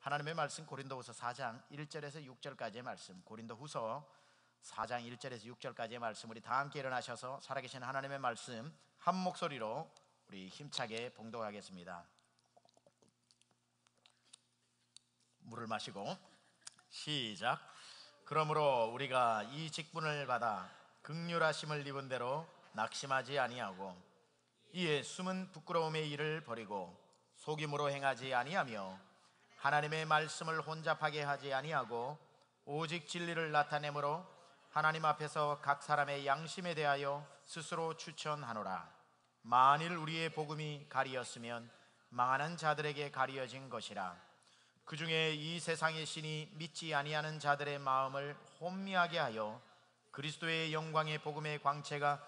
하나님의 말씀 고린도후서 4장 1절에서 6절까지의 말씀, 고린도후서 4장 1절에서 6절까지의 말씀, 우리 다 함께 일어나셔서 살아계신 하나님의 말씀 한 목소리로 우리 힘차게 봉독하겠습니다. 물을 마시고 시작. 그러므로 우리가 이 직분을 받아 긍휼하심을 입은 대로 낙심하지 아니하고 이에 숨은 부끄러움의 일을 버리고 속임으로 행하지 아니하며 하나님의 말씀을 혼잡하게 하지 아니하고 오직 진리를 나타내므로 하나님 앞에서 각 사람의 양심에 대하여 스스로 추천하노라. 만일 우리의 복음이 가리었으면 망하는 자들에게 가리어진 것이라. 그 중에 이 세상의 신이 믿지 아니하는 자들의 마음을 혼미하게 하여 그리스도의 영광의 복음의 광채가,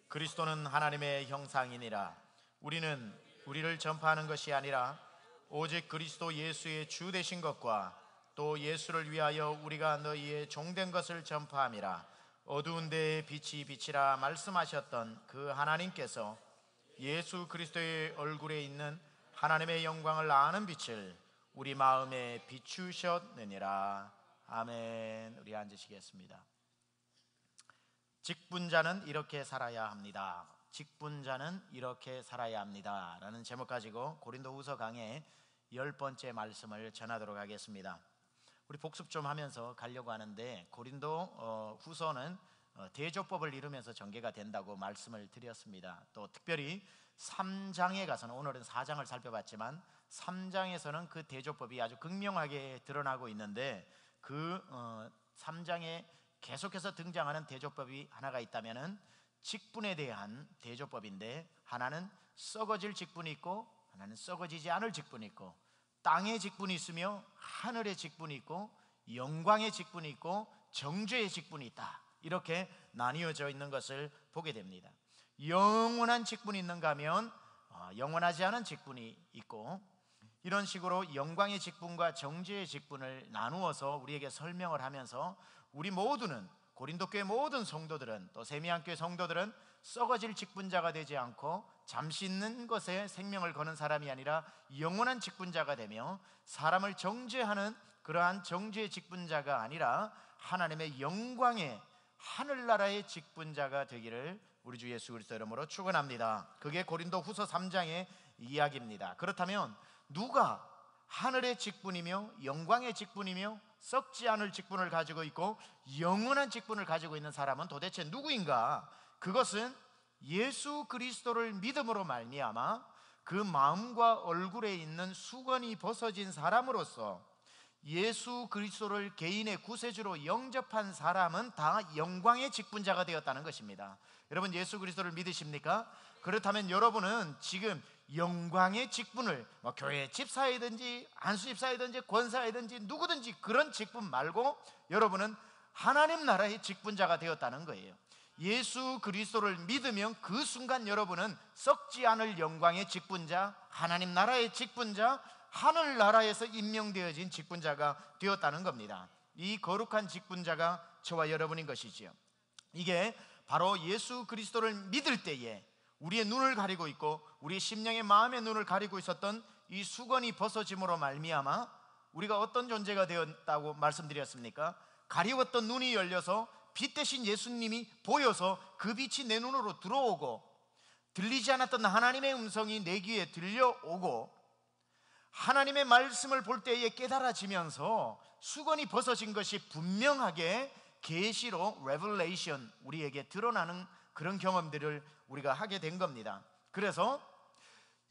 그리스도는 하나님의 형상이니라. 우리는 우리를 전파하는 것이 아니라 오직 그리스도 예수의 주 되신 것과 또 예수를 위하여 우리가 너희의 종된 것을 전파함이라. 어두운 데에 빛이 비치라 말씀하셨던 그 하나님께서 예수 그리스도의 얼굴에 있는 하나님의 영광을 아는 빛을 우리 마음에 비추셨느니라. 아멘. 우리 앉으시겠습니다. 직분자는 이렇게 살아야 합니다. 직분자는 이렇게 살아야 합니다 라는 제목 가지고 고린도후서 강의 10번째 말씀을 전하도록 하겠습니다. 우리 복습 좀 하면서 가려고 하는데, 고린도 후서는 대조법을 이루면서 전개가 된다고 말씀을 드렸습니다. 또 특별히 3장에 가서는, 오늘은 4장을 살펴봤지만 3장에서는 그 대조법이 아주 극명하게 드러나고 있는데, 그 3장에 계속해서 등장하는 대조법이 하나가 있다면은 직분에 대한 대조법인데, 하나는 썩어질 직분이 있고 하나는 썩어지지 않을 직분이 있고, 땅의 직분이 있으며 하늘의 직분이 있고, 영광의 직분이 있고 정죄의 직분이 있다. 이렇게 나뉘어져 있는 것을 보게 됩니다. 영원한 직분이 있는가 하면 영원하지 않은 직분이 있고, 이런 식으로 영광의 직분과 정죄의 직분을 나누어서 우리에게 설명을 하면서, 우리 모두는, 고린도 교회 모든 성도들은, 또 세미한교회 성도들은 썩어질 직분자가 되지 않고 잠시 있는 것에 생명을 거는 사람이 아니라 영원한 직분자가 되며, 사람을 정죄하는 그러한 정죄의 직분자가 아니라 하나님의 영광의 하늘나라의 직분자가 되기를 우리 주 예수 그리스도 이름으로 축원합니다. 그게 고린도 후서 3장의 이야기입니다. 그렇다면 누가 하늘의 직분이며 영광의 직분이며 썩지 않을 직분을 가지고 있고 영원한 직분을 가지고 있는 사람은 도대체 누구인가? 그것은 예수 그리스도를 믿음으로 말미암아 그 마음과 얼굴에 있는 수건이 벗어진 사람으로서 예수 그리스도를 개인의 구세주로 영접한 사람은 다 영광의 직분자가 되었다는 것입니다. 여러분, 예수 그리스도를 믿으십니까? 그렇다면 여러분은 지금 영광의 직분을, 교회 집사이든지 안수집사이든지 권사이든지 누구든지 그런 직분 말고 여러분은 하나님 나라의 직분자가 되었다는 거예요. 예수 그리스도를 믿으면 그 순간 여러분은 썩지 않을 영광의 직분자, 하나님 나라의 직분자, 하늘나라에서 임명되어진 직분자가 되었다는 겁니다. 이 거룩한 직분자가 저와 여러분인 것이지요. 이게 바로 예수 그리스도를 믿을 때에 우리의 눈을 가리고 있고 우리의 심령의 마음의 눈을 가리고 있었던 이 수건이 벗어짐으로 말미암아 우리가 어떤 존재가 되었다고 말씀드렸습니까? 가리웠던 눈이 열려서 빛 대신 예수님이 보여서 그 빛이 내 눈으로 들어오고, 들리지 않았던 하나님의 음성이 내 귀에 들려오고, 하나님의 말씀을 볼 때에 깨달아지면서 수건이 벗어진 것이 분명하게 계시로 revelation, 우리에게 드러나는 그런 경험들을 우리가 하게 된 겁니다. 그래서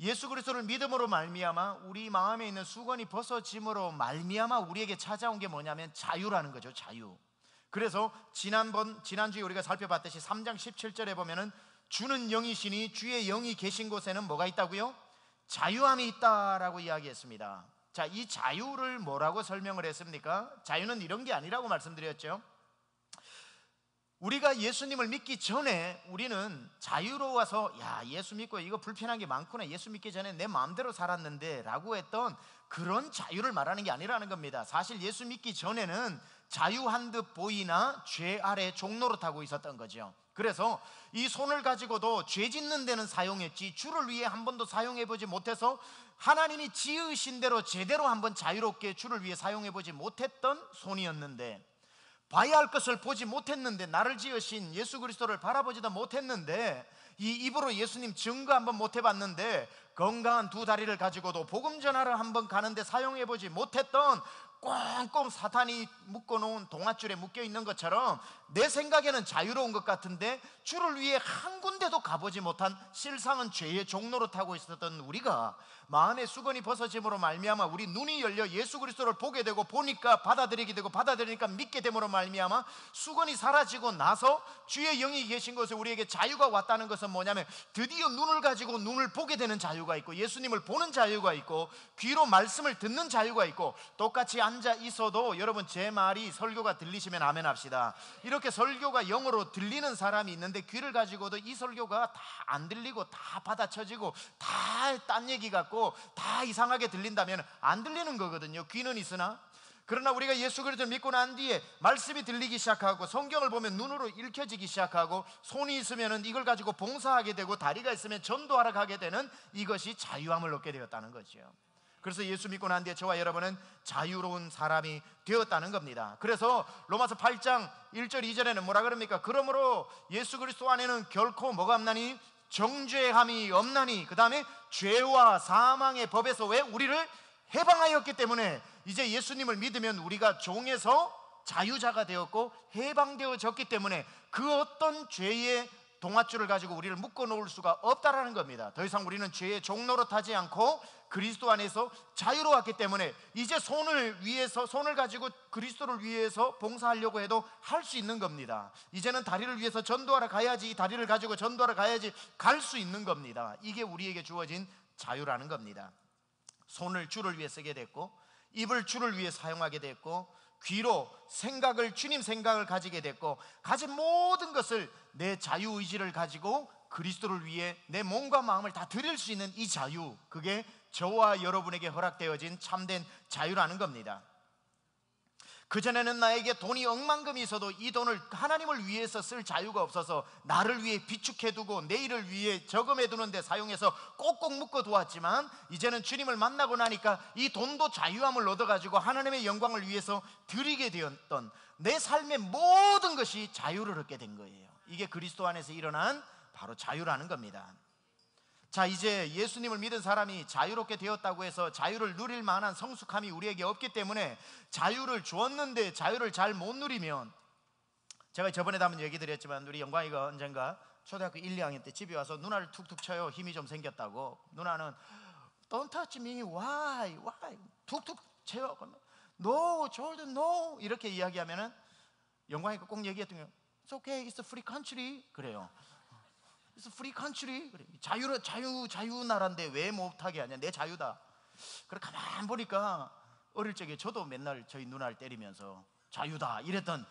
예수 그리스도를 믿음으로 말미암아 우리 마음에 있는 수건이 벗어짐으로 말미암아 우리에게 찾아온 게 뭐냐면 자유라는 거죠. 자유. 그래서 지난주에 우리가 살펴봤듯이 3장 17절에 보면은 주는 영이시니 주의 영이 계신 곳에는 뭐가 있다고요? 자유함이 있다라고 이야기했습니다. 자, 이 자유를 뭐라고 설명을 했습니까? 자유는 이런 게 아니라고 말씀드렸죠. 우리가 예수님을 믿기 전에 우리는 자유로워서 예수 믿고 이거 불편한 게 많구나, 예수 믿기 전에 내 마음대로 살았는데 라고 했던 그런 자유를 말하는 게 아니라는 겁니다. 사실 예수 믿기 전에는 자유한 듯 보이나 죄 아래 종노릇하고 있었던 거죠. 그래서 이 손을 가지고도 죄 짓는 데는 사용했지 주를 위해 한 번도 사용해보지 못해서 하나님이 지으신 대로 제대로 한번 자유롭게 주를 위해 사용해 보지 못했던 손이었는데, 봐야 할 것을 보지 못했는데, 나를 지으신 예수 그리스도를 바라보지도 못했는데, 이 입으로 예수님 증거 한번 못 해봤는데, 건강한 두 다리를 가지고도 복음 전하러 한번 가는데 사용해 보지 못했던 꽁꽁 사탄이 묶어놓은 동아줄에 묶여있는 것처럼 내 생각에는 자유로운 것 같은데 주를 위해 한 군데도 가보지 못한 실상은 죄의 종로로 타고 있었던 우리가 마음의 수건이 벗어짐으로 말미암아 우리 눈이 열려 예수 그리스도를 보게 되고, 보니까 받아들이게 되고, 받아들이니까 믿게 됨으로 말미암아 수건이 사라지고 나서 주의 영이 계신 것에 우리에게 자유가 왔다는 것은 뭐냐면, 드디어 눈을 가지고 눈을 보게 되는 자유가 있고, 예수님을 보는 자유가 있고, 귀로 말씀을 듣는 자유가 있고, 똑같이 앉아 있어도 여러분 제 말이 설교가 들리시면 아멘 합시다. 이렇게 설교가 영어로 들리는 사람이 있는데 귀를 가지고도 이 설교가 다 안 들리고 다 받아쳐지고 다 딴 얘기 같고 다 이상하게 들린다면 안 들리는 거거든요. 귀는 있으나. 그러나 우리가 예수 그리스도를 믿고 난 뒤에 말씀이 들리기 시작하고, 성경을 보면 눈으로 읽혀지기 시작하고, 손이 있으면 이걸 가지고 봉사하게 되고, 다리가 있으면 전도하러 가게 되는 이것이 자유함을 얻게 되었다는 거죠. 그래서 예수 믿고 난 뒤에 저와 여러분은 자유로운 사람이 되었다는 겁니다. 그래서 로마서 8장 1절 2절에는 뭐라 그럽니까? 그러므로 예수 그리스도 안에는 결코 뭐가 없나니? 정죄함이 없나니. 그 다음에 죄와 사망의 법에서 왜? 우리를 해방하였기 때문에 이제 예수님을 믿으면 우리가 종에서 자유자가 되었고 해방되어졌기 때문에 그 어떤 죄의 동아줄을 가지고 우리를 묶어 놓을 수가 없다라는 겁니다. 더 이상 우리는 죄의 종로로 타지 않고 그리스도 안에서 자유로웠기 때문에 이제 손을 가지고 그리스도를 위해서 봉사하려고 해도 할 수 있는 겁니다. 이제는 다리를 위해서 전도하러 가야지, 이 다리를 가지고 전도하러 가야지 갈 수 있는 겁니다. 이게 우리에게 주어진 자유라는 겁니다. 손을 주를 위해 쓰게 됐고, 입을 주를 위해 사용하게 됐고, 귀로 주님 생각을 가지게 됐고, 가진 모든 것을 내 자유의지를 가지고 그리스도를 위해 내 몸과 마음을 다 드릴 수 있는 이 자유, 그게 저와 여러분에게 허락되어진 참된 자유라는 겁니다. 그전에는 나에게 돈이 억만금이 있어도 이 돈을 하나님을 위해서 쓸 자유가 없어서 나를 위해 비축해두고 내일을 위해 저금해두는 데 사용해서 꼭꼭 묶어두었지만, 이제는 주님을 만나고 나니까 이 돈도 자유함을 얻어가지고 하나님의 영광을 위해서 드리게 되었던 내 삶의 모든 것이 자유를 얻게 된 거예요. 이게 그리스도 안에서 일어난 바로 자유라는 겁니다. 자, 이제 예수님을 믿은 사람이 자유롭게 되었다고 해서 자유를 누릴 만한 성숙함이 우리에게 없기 때문에 자유를 주었는데 자유를 잘 못 누리면, 제가 저번에도 한번 얘기 드렸지만 우리 영광이가 언젠가 초등학교 1, 2학년 때 집에 와서 누나를 툭툭 쳐요. 힘이 좀 생겼다고. 누나는 Don't touch me, why? 툭툭 쳐요. No, Jordan, no. 이렇게 이야기하면은 영광이가 꼭 얘기했던 게 It's okay, it's a free country. 그래요. It's a free country. 그래. 자유 나라인데 왜 못하게 하냐? 내 자유다. 그래 가만 보니까 어릴 적에 저도 맨날 저희 누나를 때리면서 자유다 이랬던,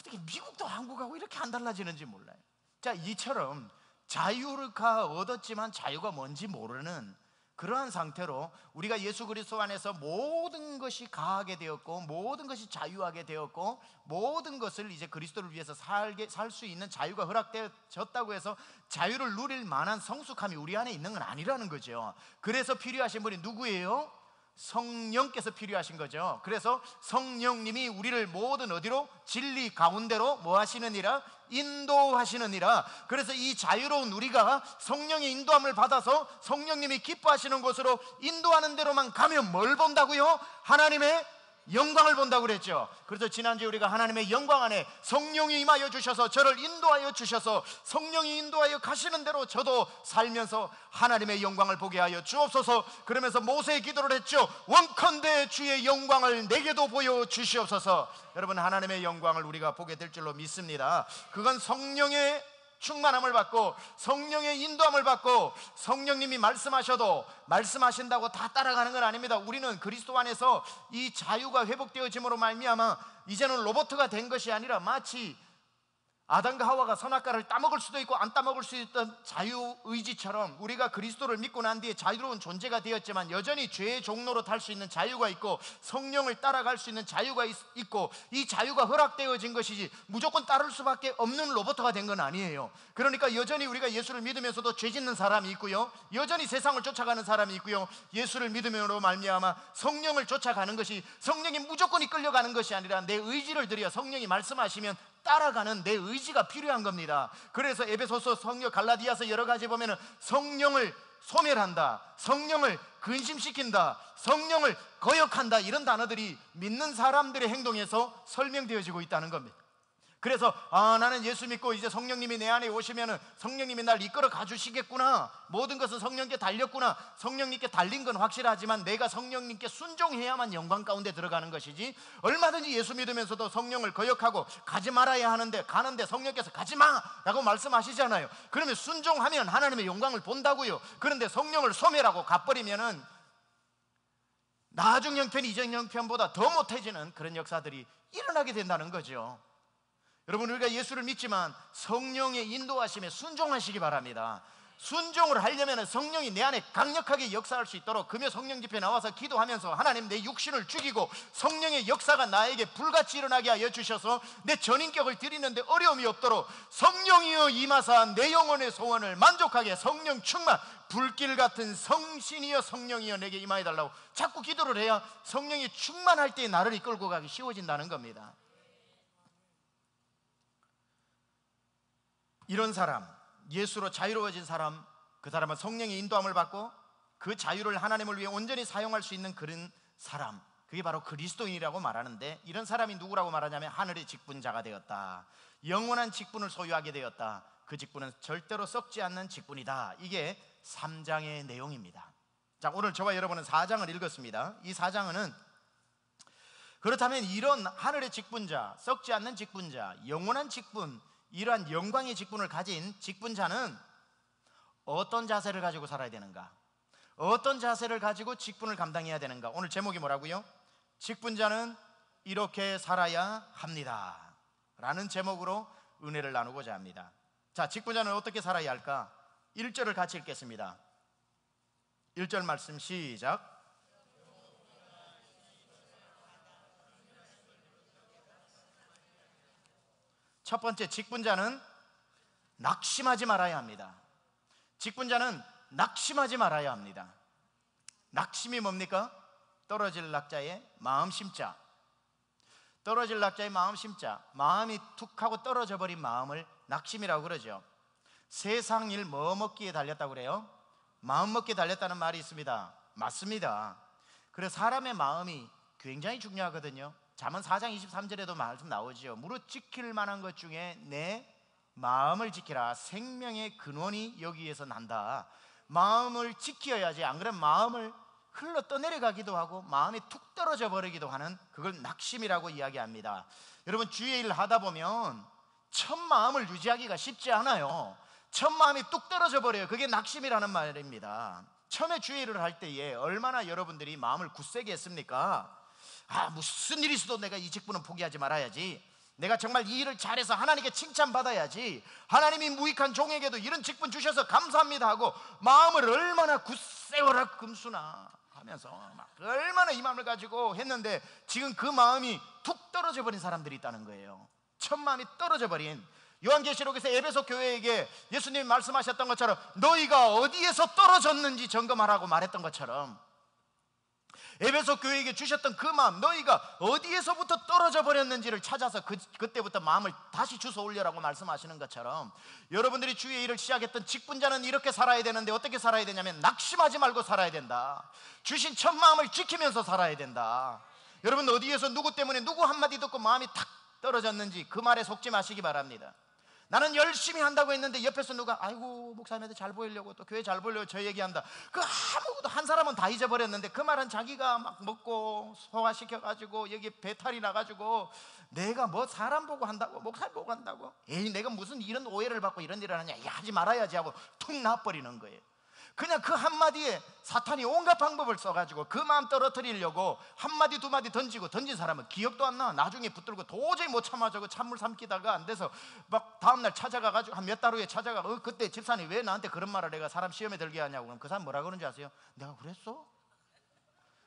어떻게 미국도 한국하고 이렇게 안 달라지는지 몰라요. 자, 이처럼 자유가 얻었지만 자유가 뭔지 모르는 그러한 상태로 우리가 예수 그리스도 안에서 모든 것이 가하게 되었고, 모든 것이 자유하게 되었고, 모든 것을 이제 그리스도를 위해서 살 수 있는 자유가 허락되어졌다고 해서 자유를 누릴 만한 성숙함이 우리 안에 있는 건 아니라는 거죠. 그래서 필요하신 분이 누구예요? 성령께서 필요하신 거죠. 그래서 성령님이 우리를 모든 어디로? 진리 가운데로 뭐 하시느니라? 인도하시느니라. 그래서 이 자유로운 우리가 성령의 인도함을 받아서 성령님이 기뻐하시는 곳으로 인도하는 대로만 가면 뭘 본다고요? 하나님의 영광을 본다고 그랬죠. 그래서 지난주에 우리가 하나님의 영광 안에 성령이 임하여 주셔서 저를 인도하여 주셔서 성령이 인도하여 가시는 대로 저도 살면서 하나님의 영광을 보게 하여 주옵소서. 그러면서 모세의 기도를 했죠. 원컨대 주의 영광을 내게도 보여 주시옵소서. 여러분, 하나님의 영광을 우리가 보게 될 줄로 믿습니다. 그건 성령의 충만함을 받고 성령의 인도함을 받고, 성령님이 말씀하셔도 말씀하신다고 다 따라가는 건 아닙니다. 우리는 그리스도 안에서 이 자유가 회복되어짐으로 말미암아 이제는 로봇가 된 것이 아니라 마치 아담과 하와가 선악과를 따먹을 수도 있고 안 따먹을 수 있던 자유의지처럼 우리가 그리스도를 믿고 난 뒤에 자유로운 존재가 되었지만 여전히 죄의 종로로 탈 수 있는 자유가 있고 성령을 따라갈 수 있는 자유가 있고, 이 자유가 허락되어진 것이지 무조건 따를 수밖에 없는 로봇가 된 건 아니에요. 그러니까 여전히 우리가 예수를 믿으면서도 죄 짓는 사람이 있고요, 여전히 세상을 쫓아가는 사람이 있고요, 예수를 믿음으로 말미암아 성령을 쫓아가는 것이, 성령이 무조건이 끌려가는 것이 아니라 내 의지를 들여 성령이 말씀하시면 따라가는 내 의지가 필요한 겁니다. 그래서 에베소서, 성령, 갈라디아서 여러 가지 보면은 성령을 소멸한다, 성령을 근심시킨다, 성령을 거역한다, 이런 단어들이 믿는 사람들의 행동에서 설명되어지고 있다는 겁니다. 그래서 나는 예수 믿고 이제 성령님이 내 안에 오시면은 성령님이 날 이끌어 가주시겠구나, 모든 것은 성령께 달렸구나, 성령님께 달린 건 확실하지만 내가 성령님께 순종해야만 영광 가운데 들어가는 것이지, 얼마든지 예수 믿으면서도 성령을 거역하고 가지 말아야 하는데 가는데 성령께서 가지 마라고 말씀하시잖아요. 그러면 순종하면 하나님의 영광을 본다고요. 그런데 성령을 소멸하고 가버리면은 나중 형편 이전 형편보다 더 못해지는 그런 역사들이 일어나게 된다는 거죠. 여러분, 우리가 예수를 믿지만 성령의 인도하심에 순종하시기 바랍니다. 순종을 하려면 성령이 내 안에 강력하게 역사할 수 있도록 금요 성령 집회 나와서 기도하면서 하나님, 내 육신을 죽이고 성령의 역사가 나에게 불같이 일어나게 하여 주셔서 내 전인격을 드리는데 어려움이 없도록 성령이여 임하사 내 영혼의 소원을 만족하게 성령 충만, 불길 같은 성신이여 성령이여 내게 임하여 달라고 자꾸 기도를 해야 성령이 충만할 때 나를 이끌고 가기 쉬워진다는 겁니다. 이런 사람, 예수로 자유로워진 사람, 그 사람은 성령의 인도함을 받고 그 자유를 하나님을 위해 온전히 사용할 수 있는 그런 사람, 그게 바로 그리스도인이라고 말하는데, 이런 사람이 누구라고 말하냐면 하늘의 직분자가 되었다, 영원한 직분을 소유하게 되었다, 그 직분은 절대로 썩지 않는 직분이다. 이게 3장의 내용입니다. 자, 오늘 저와 여러분은 4장을 읽었습니다. 이 4장은 그렇다면 이런 하늘의 직분자, 썩지 않는 직분자, 영원한 직분, 이러한 영광의 직분을 가진 직분자는 어떤 자세를 가지고 살아야 되는가? 어떤 자세를 가지고 직분을 감당해야 되는가? 오늘 제목이 뭐라고요? 직분자는 이렇게 살아야 합니다 라는 제목으로 은혜를 나누고자 합니다. 자, 직분자는 어떻게 살아야 할까? 1절을 같이 읽겠습니다. 1절 말씀 시작. 첫 번째, 직분자는 낙심하지 말아야 합니다. 직분자는 낙심하지 말아야 합니다. 낙심이 뭡니까? 떨어질 낙자의 마음 심자. 떨어질 낙자의 마음 심자, 마음이 툭 하고 떨어져 버린 마음을 낙심이라고 그러죠. 세상 일 뭐 먹기에 달렸다고 그래요? 마음 먹기에 달렸다는 말이 있습니다. 맞습니다. 그래서 사람의 마음이 굉장히 중요하거든요. 잠언 4장 23절에도 말씀 나오죠. 무릇 지킬 만한 것 중에 내 마음을 지키라. 생명의 근원이 여기에서 난다. 마음을 지켜야지, 안 그러면 마음을 흘러 떠내려가기도 하고 마음이 툭 떨어져 버리기도 하는, 그걸 낙심이라고 이야기합니다. 여러분, 주의 일을 하다 보면 첫 마음을 유지하기가 쉽지 않아요. 첫 마음이 뚝 떨어져 버려요. 그게 낙심이라는 말입니다. 처음에 주의 일을 할 때에 얼마나 여러분들이 마음을 굳세게 했습니까? 무슨 일이 있어도 내가 이 직분은 포기하지 말아야지, 내가 정말 이 일을 잘해서 하나님께 칭찬받아야지, 하나님이 무익한 종에게도 이런 직분 주셔서 감사합니다 하고 마음을 얼마나 굳세워라 금수나 하면서 막 얼마나 이 마음을 가지고 했는데, 지금 그 마음이 툭 떨어져 버린 사람들이 있다는 거예요. 첫 마음이 떨어져 버린, 요한계시록에서 에베소 교회에게 예수님이 말씀하셨던 것처럼 너희가 어디에서 떨어졌는지 점검하라고 말했던 것처럼, 에베소 교회에게 주셨던 그 마음, 너희가 어디에서부터 떨어져 버렸는지를 찾아서 그때부터 마음을 다시 주워 올려라고 말씀하시는 것처럼, 여러분들이 주의 일을 시작했던 직분자는 이렇게 살아야 되는데 어떻게 살아야 되냐면 낙심하지 말고 살아야 된다. 주신 첫 마음을 지키면서 살아야 된다. 여러분, 어디에서 누구 때문에 누구 한마디 듣고 마음이 탁 떨어졌는지 그 말에 속지 마시기 바랍니다. 나는 열심히 한다고 했는데 옆에서 누가 아이고 목사님한테 잘 보이려고, 또 교회 잘 보이려고 저 얘기한다. 그 아무것도, 한 사람은 다 잊어버렸는데 그 말은 자기가 막 먹고 소화시켜가지고 여기 배탈이 나가지고 내가 뭐 사람 보고 한다고, 목사님 보고 한다고, 에이 내가 무슨 이런 오해를 받고 이런 일을 하냐, 야, 하지 말아야지 하고 툭 놔버리는 거예요. 그냥 그 한마디에 사탄이 온갖 방법을 써가지고 그 마음 떨어뜨리려고 한마디 두마디 던지고, 던진 사람은 기억도 안 나. 나중에 붙들고 도저히 못 참아가지고 찬물 삼키다가 안 돼서 막 다음날 찾아가가지고 한 몇 달 후에 찾아가, 그때 집사님 왜 나한테 그런 말을 내가 사람 시험에 들게 하냐고. 그럼 그 사람 뭐라 그러는지 아세요? 내가 그랬어?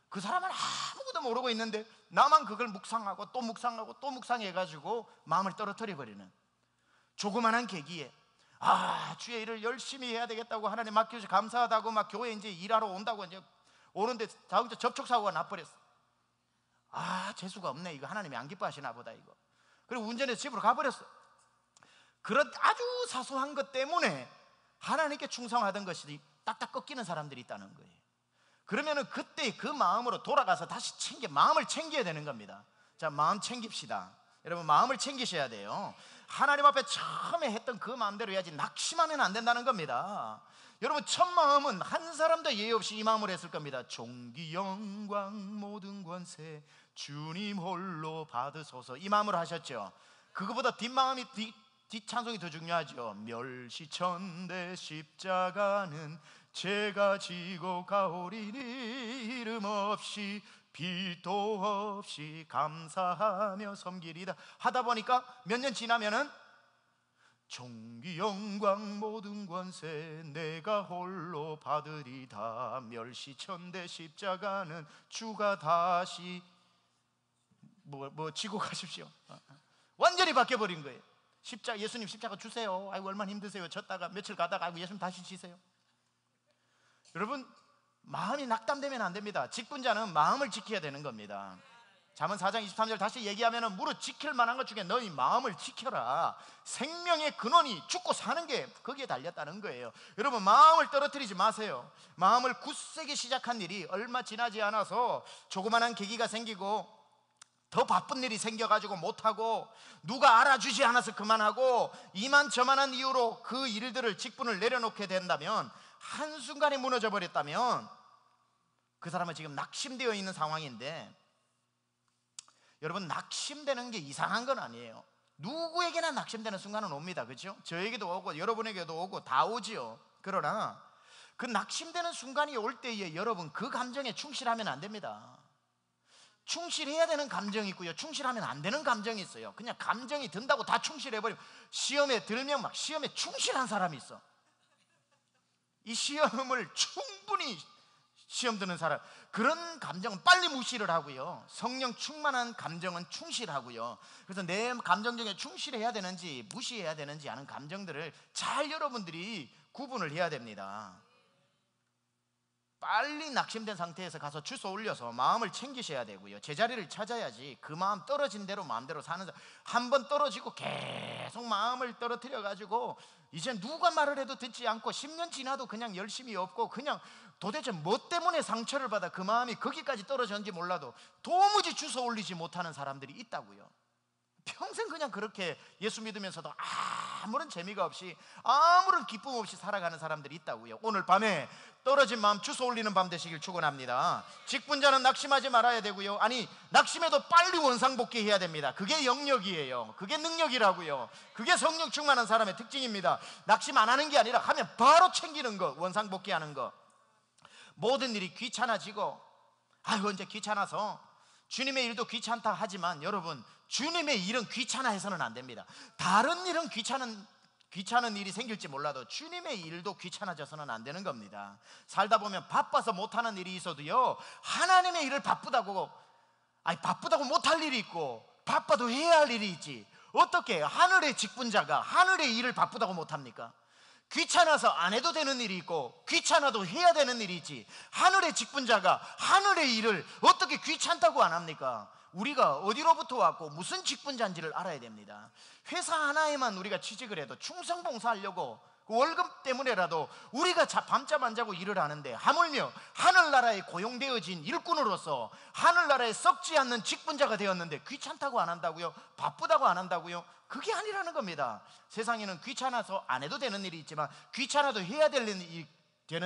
그 사람은 아무것도 모르고 있는데 나만 그걸 묵상하고 또 묵상하고 또 묵상해가지고 마음을 떨어뜨려 버리는, 조그만한 계기에 주의 일을 열심히 해야 되겠다고 하나님 맡겨주셔서 감사하다고 막 교회 이제 일하러 온다고 이제 오는데 자동차 접촉사고가 나버렸어. 재수가 없네, 이거 하나님이 안 기뻐하시나 보다 이거. 그리고 운전해서 집으로 가버렸어. 그런 아주 사소한 것 때문에 하나님께 충성하던 것이 딱딱 꺾이는 사람들이 있다는 거예요. 그러면은 그때 그 마음으로 돌아가서 다시 마음을 챙겨야 되는 겁니다. 자, 마음 챙깁시다. 여러분, 마음을 챙기셔야 돼요. 하나님 앞에 처음에 했던 그 마음대로 해야지 낙심하면 안 된다는 겁니다. 여러분, 첫 마음은 한 사람도 예의 없이 이 마음으로 했을 겁니다. 존귀 영광 모든 권세 주님 홀로 받으소서, 이 마음으로 하셨죠. 그거보다 뒷마음이 뒷찬송이 더 중요하죠. 멸시천대 십자가는 제가 지고 가오리니 이름 없이 빛도 없이 감사하며 섬기리다 하다 보니까 몇 년 지나면은 존귀 영광 모든 권세 내가 홀로 받으리다, 멸시천대 십자가는 주가 다시 지고 가십시오. 완전히 바뀌어버린 거예요. 예수님 십자가 주세요. 아이고 얼마나 힘드세요. 졌다가 며칠 가다가 아이고 예수님 다시 지세요. 여러분, 마음이 낙담되면 안 됩니다. 직분자는 마음을 지켜야 되는 겁니다. 잠언 4장 23절 다시 얘기하면 무릇 지킬 만한 것 중에 너희 마음을 지켜라. 생명의 근원이 죽고 사는 게 거기에 달렸다는 거예요. 여러분, 마음을 떨어뜨리지 마세요. 마음을 굳세게 시작한 일이 얼마 지나지 않아서 조그만한 계기가 생기고 더 바쁜 일이 생겨가지고 못하고 누가 알아주지 않아서 그만하고 이만저만한 이유로 그 일들을 직분을 내려놓게 된다면, 한순간에 무너져 버렸다면 그 사람은 지금 낙심되어 있는 상황인데, 여러분, 낙심되는 게 이상한 건 아니에요. 누구에게나 낙심되는 순간은 옵니다. 그렇죠? 저에게도 오고 여러분에게도 오고 다 오지요. 그러나 그 낙심되는 순간이 올 때에 여러분 그 감정에 충실하면 안 됩니다. 충실해야 되는 감정이 있고요, 충실하면 안 되는 감정이 있어요. 그냥 감정이 든다고 다 충실해버리면, 시험에 들면 막 시험에 충실한 사람이 있어. 이 시험을 충분히 시험 드는 사람, 그런 감정은 빨리 무시를 하고요, 성령 충만한 감정은 충실하고요. 그래서 내 감정 중에 충실해야 되는지 무시해야 되는지 하는 감정들을 잘 여러분들이 구분을 해야 됩니다. 빨리 낙심된 상태에서 가서 주워 올려서 마음을 챙기셔야 되고요, 제자리를 찾아야지. 그 마음 떨어진 대로 마음대로 사는 사람, 한 번 떨어지고 계속 마음을 떨어뜨려 가지고 이제 누가 말을 해도 듣지 않고 10년 지나도 그냥 열심히 없고, 그냥 도대체 뭐 때문에 상처를 받아 그 마음이 거기까지 떨어졌는지 몰라도 도무지 주워 올리지 못하는 사람들이 있다고요. 평생 그냥 그렇게 예수 믿으면서도 아무런 재미가 없이 아무런 기쁨 없이 살아가는 사람들이 있다고요. 오늘 밤에 떨어진 마음 주워 올리는 밤 되시길 축원합니다. 직분자는 낙심하지 말아야 되고요, 낙심해도 빨리 원상복귀해야 됩니다. 그게 영역이에요. 그게 능력이라고요. 그게 성령 충만한 사람의 특징입니다. 낙심 안 하는 게 아니라 하면 바로 챙기는 거, 원상복귀하는 거. 모든 일이 귀찮아지고 이제 귀찮아서 주님의 일도 귀찮다 하지만, 여러분, 주님의 일은 귀찮아해서는 안 됩니다. 다른 일은 귀찮은 일이 생길지 몰라도 주님의 일도 귀찮아져서는 안 되는 겁니다. 살다 보면 바빠서 못하는 일이 있어도요, 하나님의 일을 바쁘다고 못할 일이 있고 바빠도 해야 할 일이 있지. 어떻게 하늘의 직분자가 하늘의 일을 바쁘다고 못합니까? 귀찮아서 안 해도 되는 일이 있고 귀찮아도 해야 되는 일이 있지. 하늘의 직분자가 하늘의 일을 어떻게 귀찮다고 안 합니까? 우리가 어디로부터 왔고 무슨 직분자인지를 알아야 됩니다. 회사 하나에만 우리가 취직을 해도 충성봉사하려고 그 월급 때문에라도 우리가 밤잠 안 자고 일을 하는데, 하물며 하늘나라에 고용되어진 일꾼으로서 하늘나라에 썩지 않는 직분자가 되었는데 귀찮다고 안 한다고요? 바쁘다고 안 한다고요? 그게 아니라는 겁니다. 세상에는 귀찮아서 안 해도 되는 일이 있지만 귀찮아도 해야 되는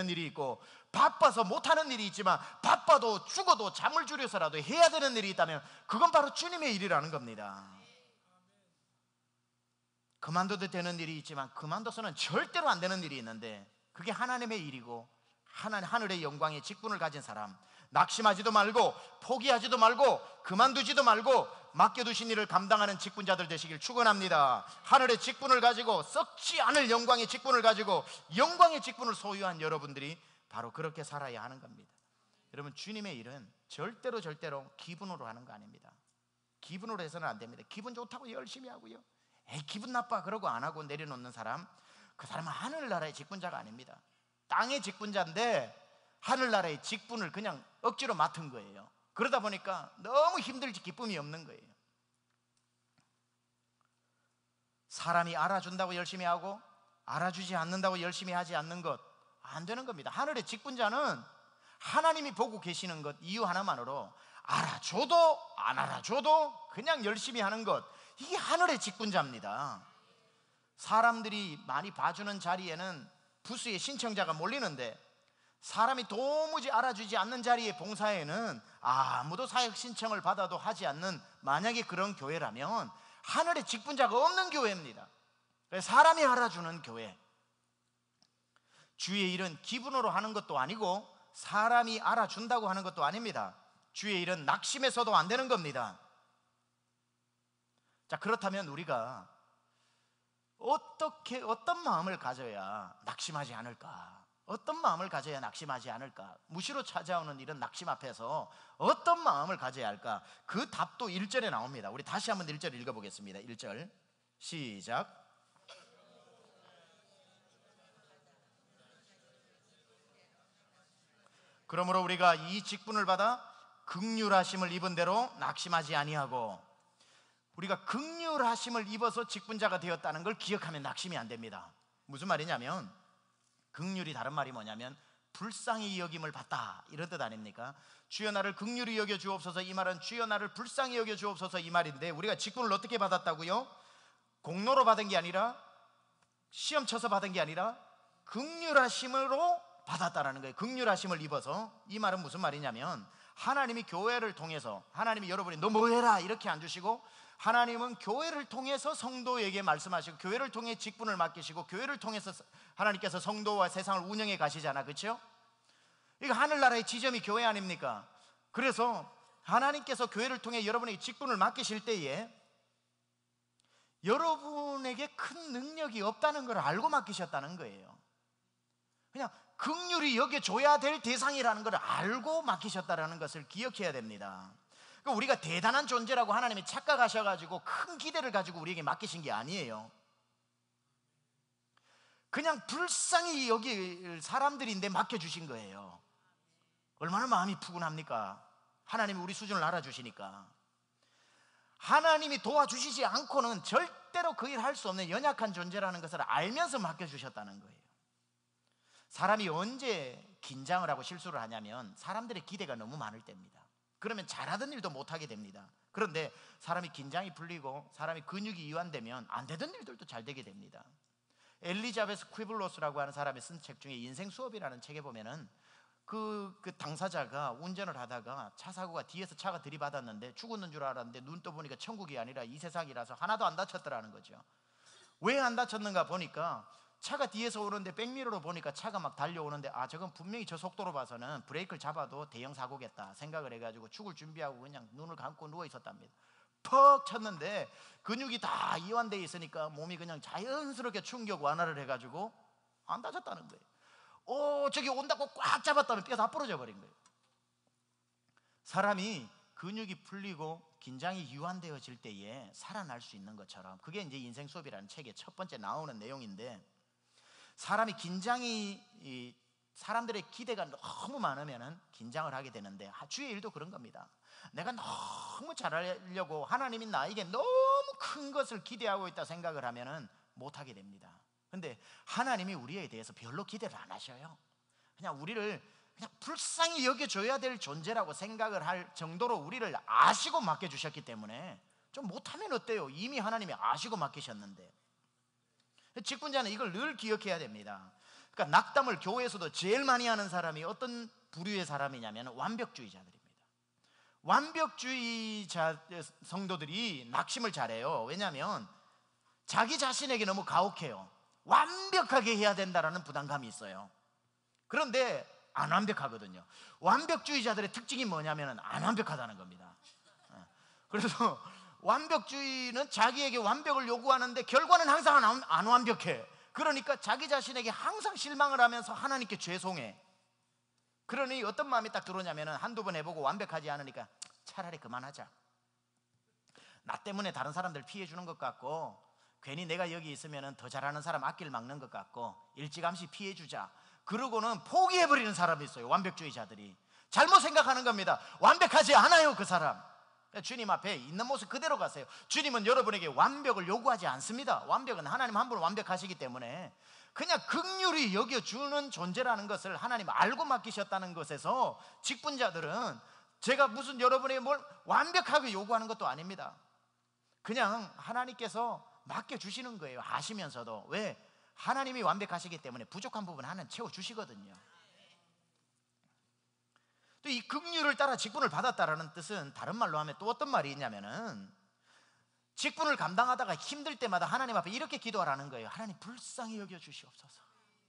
일이 있고, 바빠서 못하는 일이 있지만 바빠도 죽어도 잠을 줄여서라도 해야 되는 일이 있다면 그건 바로 주님의 일이라는 겁니다. 그만둬도 되는 일이 있지만 그만둬서는 절대로 안 되는 일이 있는데, 그게 하나님의 일이고 하늘의 영광의 직분을 가진 사람, 낙심하지도 말고 포기하지도 말고 그만두지도 말고 맡겨두신 일을 감당하는 직분자들 되시길 축원합니다. 하늘의 직분을 가지고 썩지 않을 영광의 직분을 가지고 영광의 직분을 소유한 여러분들이 바로 그렇게 살아야 하는 겁니다. 여러분, 주님의 일은 절대로 기분으로 하는 거 아닙니다. 기분으로 해서는 안 됩니다. 기분 좋다고 열심히 하고요, 기분 나빠 그러고 안 하고 내려놓는 사람, 그 사람은 하늘나라의 직분자가 아닙니다. 땅의 직분자인데 하늘나라의 직분을 그냥 억지로 맡은 거예요. 그러다 보니까 너무 힘들지 기쁨이 없는 거예요. 사람이 알아준다고 열심히 하고 알아주지 않는다고 열심히 하지 않는 것, 안 되는 겁니다. 하늘의 직분자는 하나님이 보고 계시는 것 이유 하나만으로 알아줘도 안 알아줘도 그냥 열심히 하는 것, 이게 하늘의 직분자입니다. 사람들이 많이 봐주는 자리에는 부수의 신청자가 몰리는데 사람이 도무지 알아주지 않는 자리의 봉사에는 아무도 사역 신청을 받아도 하지 않는, 만약에 그런 교회라면 하늘의 직분자가 없는 교회입니다. 사람이 알아주는 교회. 주의 일은 기분으로 하는 것도 아니고 사람이 알아준다고 하는 것도 아닙니다. 주의 일은 낙심해서도 안 되는 겁니다. 자, 그렇다면 우리가 어떤 마음을 가져야 낙심하지 않을까? 어떤 마음을 가져야 낙심하지 않을까? 무시로 찾아오는 이런 낙심 앞에서 어떤 마음을 가져야 할까? 그 답도 1절에 나옵니다. 우리 다시 한번 1절 읽어보겠습니다. 1절 시작. 그러므로 우리가 이 직분을 받아 긍휼하심을 입은 대로 낙심하지 아니하고, 우리가 긍휼하심을 입어서 직분자가 되었다는 걸 기억하면 낙심이 안 됩니다. 무슨 말이냐면, 긍휼이 다른 말이 뭐냐면 불쌍히 여김을 받다, 이런 뜻 아닙니까? 주여 나를 긍휼히 여겨 주옵소서, 이 말은 주여 나를 불쌍히 여겨 주옵소서 이 말인데, 우리가 직분을 어떻게 받았다고요? 공로로 받은 게 아니라, 시험 쳐서 받은 게 아니라 긍휼하심으로 받았다라는 거예요. 긍휼하심을 입어서. 이 말은 무슨 말이냐면, 하나님이 교회를 통해서, 하나님이 여러분이 너 뭐 해라 이렇게 안 주시고, 하나님은 교회를 통해서 성도에게 말씀하시고, 교회를 통해 직분을 맡기시고, 교회를 통해서 하나님께서 성도와 세상을 운영해 가시잖아, 그렇죠? 이거 하늘나라의 지점이 교회 아닙니까? 그래서 하나님께서 교회를 통해 여러분에게 직분을 맡기실 때에 여러분에게 큰 능력이 없다는 걸 알고 맡기셨다는 거예요. 그냥 긍휼히 여겨줘야 될 대상이라는 걸 알고 맡기셨다는 것을 기억해야 됩니다. 그러니까 우리가 대단한 존재라고 하나님이 착각하셔가지고 큰 기대를 가지고 우리에게 맡기신 게 아니에요. 그냥 불쌍히 여길 사람들인데 맡겨주신 거예요. 얼마나 마음이 푸근합니까? 하나님이 우리 수준을 알아주시니까. 하나님이 도와주시지 않고는 절대로 그 일 할 수 없는 연약한 존재라는 것을 알면서 맡겨주셨다는 거예요. 사람이 언제 긴장을 하고 실수를 하냐면 사람들의 기대가 너무 많을 때입니다. 그러면 잘하던 일도 못하게 됩니다. 그런데 사람이 긴장이 풀리고 사람이 근육이 이완되면 안 되던 일들도 잘 되게 됩니다. 엘리자베스 퀴블로스라고 하는 사람이 쓴 책 중에 인생 수업이라는 책에 보면은 그 당사자가 운전을 하다가 차 사고가, 뒤에서 차가 들이받았는데 죽었는 줄 알았는데 눈 떠보니까 천국이 아니라 이 세상이라서 하나도 안 다쳤더라는 거죠. 왜 안 다쳤는가 보니까 차가 뒤에서 오는데 백미러로 보니까 차가 막 달려오는데, 저건 분명히 저 속도로 봐서는 브레이크를 잡아도 대형 사고겠다 생각을 해가지고 죽을 준비하고 그냥 눈을 감고 누워 있었답니다. 퍽 쳤는데 근육이 다 이완되어 있으니까 몸이 그냥 자연스럽게 충격 완화를 해가지고 안 다쳤다는 거예요. 저기 온다고 꽉 잡았다면 뼈가 다 부러져 버린 거예요. 사람이 근육이 풀리고 긴장이 이완되어질 때에 살아날 수 있는 것처럼, 그게 이제 인생 수업이라는 책의 첫 번째 나오는 내용인데, 사람이 사람들의 기대가 너무 많으면 긴장을 하게 되는데, 주의 일도 그런 겁니다. 내가 너무 잘하려고 하나님이 나에게 너무 큰 것을 기대하고 있다 생각을 하면 못하게 됩니다. 근데 하나님이 우리에 대해서 별로 기대를 안 하셔요. 그냥 우리를 그냥 불쌍히 여겨줘야 될 존재라고 생각을 할 정도로 우리를 아시고 맡겨주셨기 때문에 좀 못하면 어때요? 이미 하나님이 아시고 맡기셨는데. 직분자는 이걸 늘 기억해야 됩니다. 그러니까 낙담을 교회에서도 제일 많이 하는 사람이 어떤 부류의 사람이냐면 완벽주의자들입니다. 완벽주의자 성도들이 낙심을 잘해요. 왜냐하면 자기 자신에게 너무 가혹해요. 완벽하게 해야 된다는 부담감이 있어요. 그런데 안 완벽하거든요. 완벽주의자들의 특징이 뭐냐면 안 완벽하다는 겁니다. 그래서 완벽주의는 자기에게 완벽을 요구하는데 결과는 항상 안 완벽해. 그러니까 자기 자신에게 항상 실망을 하면서 하나님께 죄송해. 그러니 어떤 마음이 딱 들어오냐면 한두 번 해보고 완벽하지 않으니까 차라리 그만하자. 나 때문에 다른 사람들 피해 주는 것 같고, 괜히 내가 여기 있으면 더 잘하는 사람 앞길 막는 것 같고, 일찌감치 피해 주자. 그러고는 포기해버리는 사람이 있어요. 완벽주의자들이 잘못 생각하는 겁니다. 완벽하지 않아요, 그 사람. 주님 앞에 있는 모습 그대로 가세요. 주님은 여러분에게 완벽을 요구하지 않습니다. 완벽은 하나님 한 분 완벽하시기 때문에 그냥 긍휼히 여겨주는 존재라는 것을 하나님 알고 맡기셨다는 것에서 직분자들은 제가 무슨 여러분에게 뭘 완벽하게 요구하는 것도 아닙니다. 그냥 하나님께서 맡겨주시는 거예요. 아시면서도. 왜? 하나님이 완벽하시기 때문에 부족한 부분 하나는 채워주시거든요. 또 이 긍휼을 따라 직분을 받았다라는 뜻은 다른 말로 하면 또 어떤 말이 있냐면은, 직분을 감당하다가 힘들 때마다 하나님 앞에 이렇게 기도하라는 거예요. 하나님 불쌍히 여겨주시옵소서.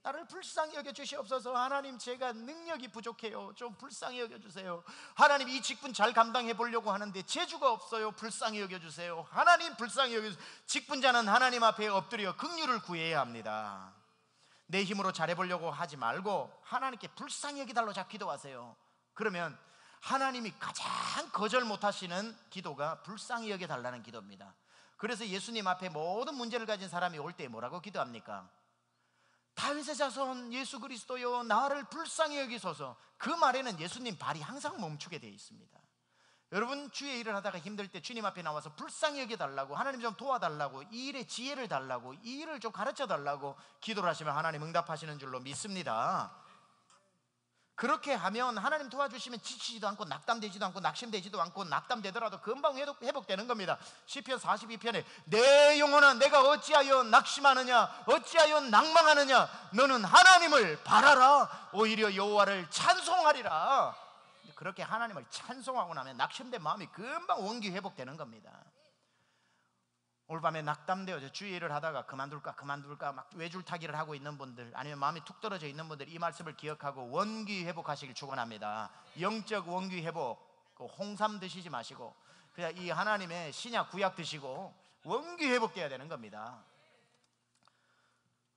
나를 불쌍히 여겨주시옵소서. 하나님 제가 능력이 부족해요. 좀 불쌍히 여겨주세요. 하나님 이 직분 잘 감당해 보려고 하는데 재주가 없어요. 불쌍히 여겨주세요. 하나님 불쌍히 여겨주세요. 직분자는 하나님 앞에 엎드려 긍휼을 구해야 합니다. 내 힘으로 잘해보려고 하지 말고 하나님께 불쌍히 여기달라고 자 기도하세요. 그러면 하나님이 가장 거절 못하시는 기도가 불쌍히 여겨달라는 기도입니다. 그래서 예수님 앞에 모든 문제를 가진 사람이 올 때 뭐라고 기도합니까? 다윗의 자손 예수 그리스도여 나를 불쌍히 여기소서. 그 말에는 예수님 발이 항상 멈추게 되어 있습니다. 여러분 주의 일을 하다가 힘들 때 주님 앞에 나와서 불쌍히 여겨달라고, 하나님 좀 도와달라고, 이 일에 지혜를 달라고, 이 일을 좀 가르쳐달라고 기도를 하시면 하나님 응답하시는 줄로 믿습니다. 그렇게 하면 하나님 도와주시면 지치지도 않고 낙담되지도 않고 낙심되지도 않고, 낙담되더라도 금방 회복되는 겁니다. 시편 42편에 내 영혼아 내가 어찌하여 낙심하느냐 어찌하여 낭망하느냐 너는 하나님을 바라라 오히려 여호와를 찬송하리라. 그렇게 하나님을 찬송하고 나면 낙심된 마음이 금방 원기 회복되는 겁니다. 오늘 밤에 낙담되어 주의 일을 하다가 그만둘까 막 외줄타기를 하고 있는 분들, 아니면 마음이 툭 떨어져 있는 분들, 이 말씀을 기억하고 원기 회복하시길 축원합니다. 영적 원기 회복. 홍삼 드시지 마시고 그냥 이 하나님의 신약 구약 드시고 원기 회복돼야 되는 겁니다.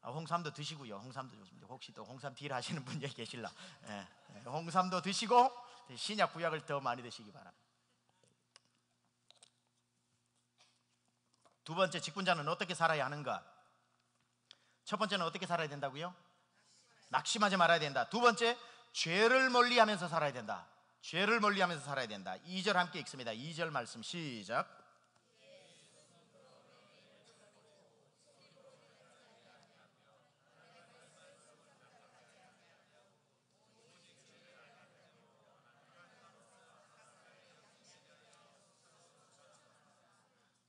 홍삼도 드시고요. 홍삼도 좋습니다. 혹시 또 홍삼 딜 하시는 분 여기 계실라? 홍삼도 드시고 신약 구약을 더 많이 드시기 바랍니다. 두 번째, 직분자는 어떻게 살아야 하는가? 첫 번째는 어떻게 살아야 된다고요? 낙심하지 말아야 된다. 두 번째, 죄를 멀리하면서 살아야 된다. 죄를 멀리하면서 살아야 된다. 2절 함께 읽습니다. 2절 말씀 시작.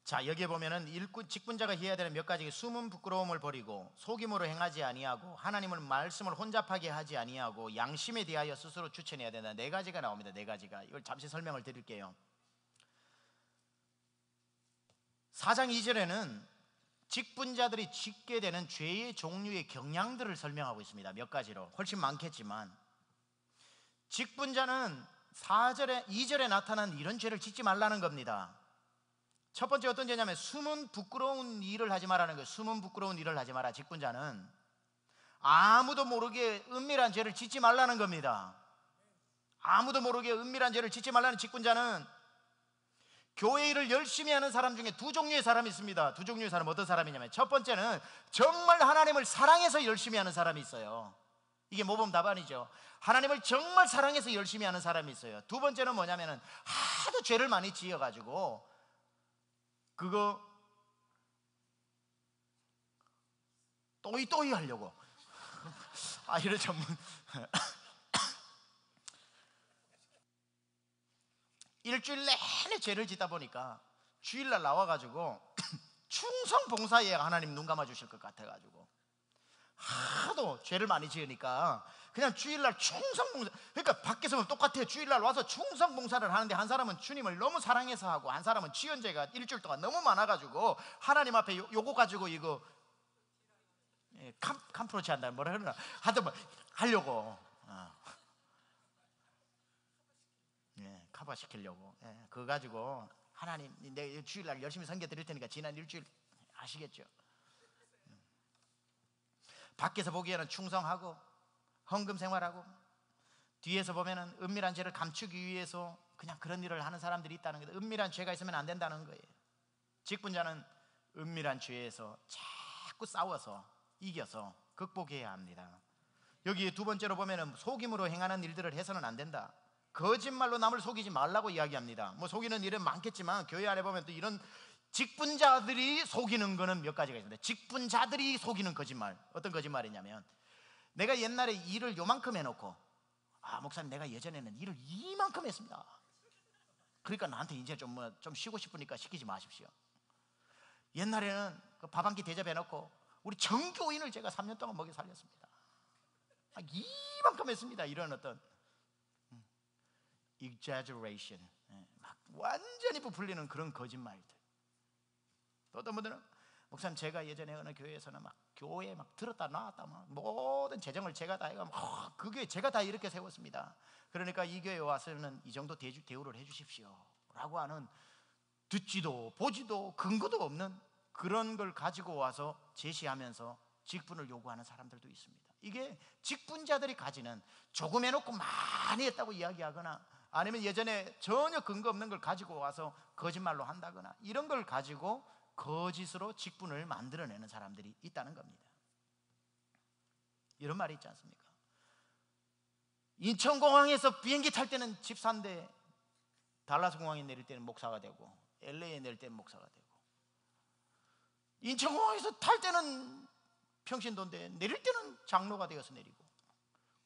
자, 여기에 보면은 직분자가 해야 되는 몇 가지, 숨은 부끄러움을 버리고 속임으로 행하지 아니하고 하나님을 말씀을 혼잡하게 하지 아니하고 양심에 대하여 스스로 추천해야 된다. 네 가지가 나옵니다. 네 가지가. 이걸 잠시 설명을 드릴게요. 4장 2절에는 직분자들이 짓게 되는 죄의 종류의 경향들을 설명하고 있습니다. 몇 가지로, 훨씬 많겠지만 직분자는 2절에 나타난 이런 죄를 짓지 말라는 겁니다. 첫 번째 어떤 죄냐면 숨은 부끄러운 일을 하지 마라는 거예요. 숨은 부끄러운 일을 하지 마라. 직분자는 아무도 모르게 은밀한 죄를 짓지 말라는 겁니다. 아무도 모르게 은밀한 죄를 짓지 말라는 직분자는, 교회 일을 열심히 하는 사람 중에 두 종류의 사람이 있습니다. 두 종류의 사람, 어떤 사람이냐면 첫 번째는 정말 하나님을 사랑해서 열심히 하는 사람이 있어요. 이게 모범 답안이죠. 하나님을 정말 사랑해서 열심히 하는 사람이 있어요. 두 번째는 뭐냐면은 하도 죄를 많이 지어가지고 그거 또이 하려고 이런 전문 일주일 내내 죄를 짓다 보니까 주일날 나와가지고 충성 봉사에 하나님 눈 감아 주실 것 같아가지고 하도 죄를 많이 지으니까 그냥 주일날 충성 봉사, 그러니까 밖에서 보면 똑같아요. 주일날 와서 충성 봉사를 하는데 한 사람은 주님을 너무 사랑해서 하고 한 사람은 지은 죄가 일주일 동안 너무 많아가지고 하나님 앞에 요거 가지고 이거 캄프로치 한다 뭐라 그러나 하여튼 뭐 하려고 타파시키려고. 그거 가지고 하나님 내 주일날 열심히 섬겨 드릴 테니까 지난 일주일 아시겠죠? 밖에서 보기에는 충성하고 헌금 생활하고 뒤에서 보면은 은밀한 죄를 감추기 위해서 그냥 그런 일을 하는 사람들이 있다는 거예요. 은밀한 죄가 있으면 안 된다는 거예요. 직분자는 은밀한 죄에서 자꾸 싸워서 이겨서 극복해야 합니다. 여기 두 번째로 보면은 속임으로 행하는 일들을 해서는 안 된다. 거짓말로 남을 속이지 말라고 이야기합니다. 뭐 속이는 일은 많겠지만 교회 안에 보면 또 이런 직분자들이 속이는 거는 몇 가지가 있습니다. 직분자들이 속이는 거짓말, 어떤 거짓말이냐면 내가 옛날에 일을 요만큼 해놓고 목사님 내가 예전에는 일을 이만큼 했습니다. 그러니까 나한테 이제 좀 쉬고 싶으니까 시키지 마십시오. 옛날에는 밥 한 끼 대접해놓고 우리 전 교인을 제가 3년 동안 먹여 살렸습니다. 이만큼 했습니다. 이런 어떤 exaggeration, 막 완전히 부풀리는 그런 거짓말들. 또 어떤 분들은 목사님 제가 예전에 어느 교회에서는 막 교회 막 들었다 놨다 막 모든 재정을 제가 다 해가 그 교회 제가 다 이렇게 세웠습니다. 그러니까 이 교회에 와서는 이 정도 대우를 해주십시오 라고 하는 듣지도 보지도 근거도 없는 그런 걸 가지고 와서 제시하면서 직분을 요구하는 사람들도 있습니다. 이게 직분자들이 가지는 조금 해놓고 많이 했다고 이야기하거나 아니면 예전에 전혀 근거 없는 걸 가지고 와서 거짓말로 한다거나 이런 걸 가지고 거짓으로 직분을 만들어내는 사람들이 있다는 겁니다. 이런 말이 있지 않습니까? 인천공항에서 비행기 탈 때는 집사인데 달라스 공항에 내릴 때는 목사가 되고 LA에 내릴 때는 목사가 되고 인천공항에서 탈 때는 평신도인데 내릴 때는 장로가 되어서 내리고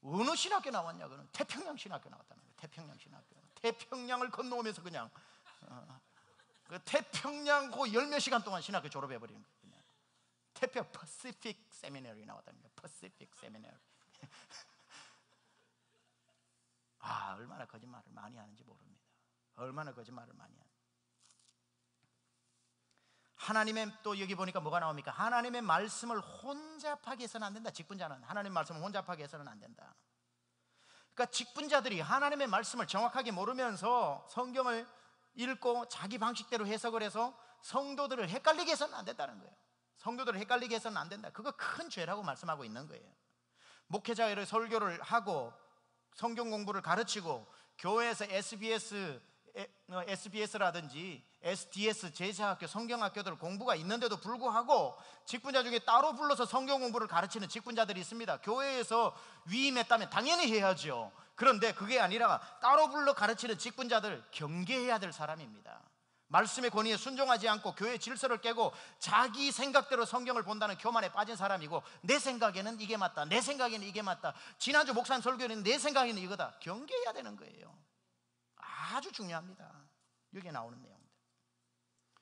어느 신학교 나왔냐? 그는 태평양 신학교 나왔다는 거예요. 태평양 신학교. 태평양을 건너오면서 그냥 그 태평양 그 10몇 시간 동안 신학교 졸업해버리는 거예요. 그냥 태평 Pacific Seminary 나왔다는 거예요. Pacific Seminary. 얼마나 거짓말을 많이 하는지 모릅니다. 얼마나 거짓말을 많이 하는지. 하나님의 또 여기 보니까 뭐가 나옵니까? 하나님의 말씀을 혼잡하게 해서는 안 된다. 직분자는 하나님의 말씀을 혼잡하게 해서는 안 된다. 그러니까 직분자들이 하나님의 말씀을 정확하게 모르면서 성경을 읽고 자기 방식대로 해석을 해서 성도들을 헷갈리게 해서는 안 된다는 거예요. 성도들을 헷갈리게 해서는 안 된다. 그거 큰 죄라고 말씀하고 있는 거예요. 목회자를 설교를 하고 성경 공부를 가르치고 교회에서 SBS라든지 SDS 제자학교 성경학교들 공부가 있는데도 불구하고 직분자 중에 따로 불러서 성경 공부를 가르치는 직분자들이 있습니다. 교회에서 위임했다면 당연히 해야죠. 그런데 그게 아니라 따로 불러 가르치는 직분자들 경계해야 될 사람입니다. 말씀의 권위에 순종하지 않고 교회 질서를 깨고 자기 생각대로 성경을 본다는 교만에 빠진 사람이고 내 생각에는 이게 맞다, 내 생각에는 이게 맞다, 지난주 목사님 설교는 내 생각에는 이거다. 경계해야 되는 거예요. 아주 중요합니다. 여기에 나오는 내용들.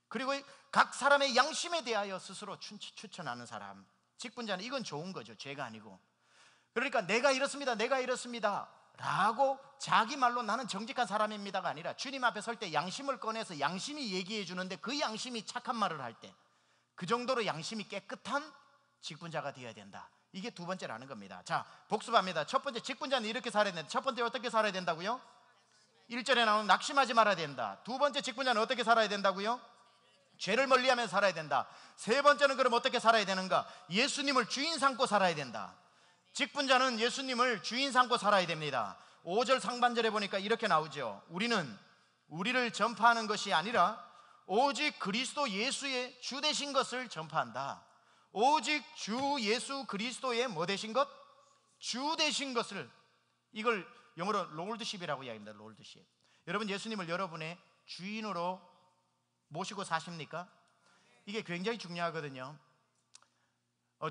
그리고 각 사람의 양심에 대하여 스스로 추천하는 사람, 직분자는 이건 좋은 거죠. 죄가 아니고. 그러니까 내가 이렇습니다, 내가 이렇습니다 라고 자기 말로 나는 정직한 사람입니다가 아니라 주님 앞에 설 때 양심을 꺼내서 양심이 얘기해 주는데 그 양심이 착한 말을 할 때 그 정도로 양심이 깨끗한 직분자가 되어야 된다. 이게 두 번째라는 겁니다. 자, 복습합니다. 첫 번째, 직분자는 이렇게 살아야 된다. 첫 번째 어떻게 살아야 된다고요? 1절에 나오는 낙심하지 말아야 된다. 두 번째, 직분자는 어떻게 살아야 된다고요? 죄를 멀리하면서 살아야 된다. 세 번째는 그럼 어떻게 살아야 되는가? 예수님을 주인 삼고 살아야 된다. 직분자는 예수님을 주인 삼고 살아야 됩니다. 5절 상반절에 보니까 이렇게 나오죠. 우리를 전파하는 것이 아니라 오직 그리스도 예수의 주 되신 것을 전파한다. 오직 주 예수 그리스도의 뭐 되신 것? 주 되신 것을, 이걸 영어로 롤드십이라고 이야기합니다. 롤드십. 여러분 예수님을 여러분의 주인으로 모시고 사십니까? 이게 굉장히 중요하거든요.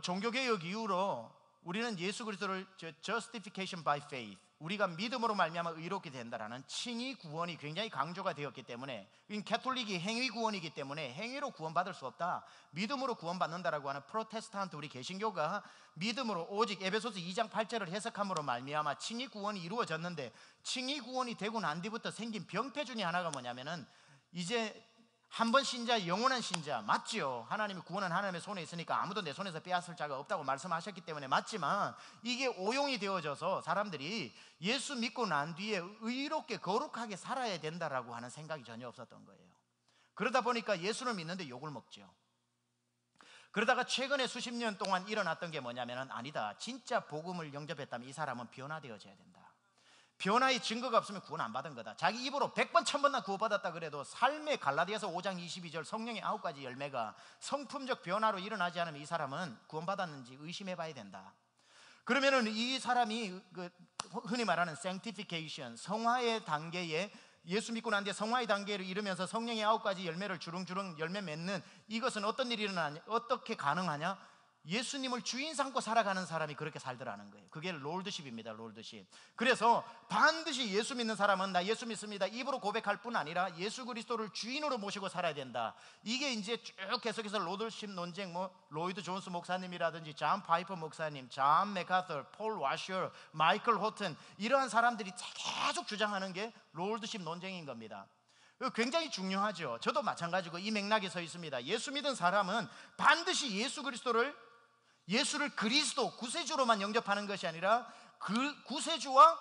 종교개혁 이후로 우리는 예수 그리스도를 justification by faith, 우리가 믿음으로 말미암아 의롭게 된다라는 칭의 구원이 굉장히 강조가 되었기 때문에, 캐톨릭이 행위 구원이기 때문에 행위로 구원받을 수 없다, 믿음으로 구원받는다라고 하는 프로테스탄트 우리 개신교가 믿음으로 오직 에베소서 2장 8절을 해석함으로 말미암아 칭의 구원이 이루어졌는데, 칭의 구원이 되고 난 뒤부터 생긴 병폐 중에 하나가 뭐냐면은 이제 한 번 신자, 영원한 신자 맞죠? 하나님이 구원은 하나님의 손에 있으니까 아무도 내 손에서 빼앗을 자가 없다고 말씀하셨기 때문에 맞지만, 이게 오용이 되어져서 사람들이 예수 믿고 난 뒤에 의롭게 거룩하게 살아야 된다라고 하는 생각이 전혀 없었던 거예요. 그러다 보니까 예수를 믿는데 욕을 먹죠. 그러다가 최근에 수십 년 동안 일어났던 게 뭐냐면, 아니다, 진짜 복음을 영접했다면 이 사람은 변화되어져야 된다. 변화의 증거가 없으면 구원 안 받은 거다. 자기 입으로 100번 1000번 구원받았다 그래도 삶의 갈라디아서 5장 22절 성령의 9가지 열매가 성품적 변화로 일어나지 않으면 이 사람은 구원받았는지 의심해 봐야 된다. 그러면은 이 사람이 흔히 말하는 sanctification, 성화의 단계에, 예수 믿고 난 뒤에 성화의 단계를 이루면서 성령의 9가지 열매를 주렁주렁 열매 맺는, 이것은 어떤 일이 일어나냐, 어떻게 가능하냐? 예수님을 주인 삼고 살아가는 사람이 그렇게 살더라는 거예요. 그게 롤드십입니다. 롤드십. 그래서 반드시 예수 믿는 사람은 나 예수 믿습니다 입으로 고백할 뿐 아니라 예수 그리스도를 주인으로 모시고 살아야 된다. 이게 이제 쭉 계속해서 롤드십 논쟁, 로이드 존스 목사님이라든지 존 파이퍼 목사님, 존 맥아서, 폴 와셔, 마이클 호튼, 이러한 사람들이 계속 주장하는 게 롤드십 논쟁인 겁니다. 굉장히 중요하죠. 저도 마찬가지고 이 맥락에 서 있습니다. 예수 믿은 사람은 반드시 예수를 그리스도, 구세주로만 영접하는 것이 아니라 그 구세주와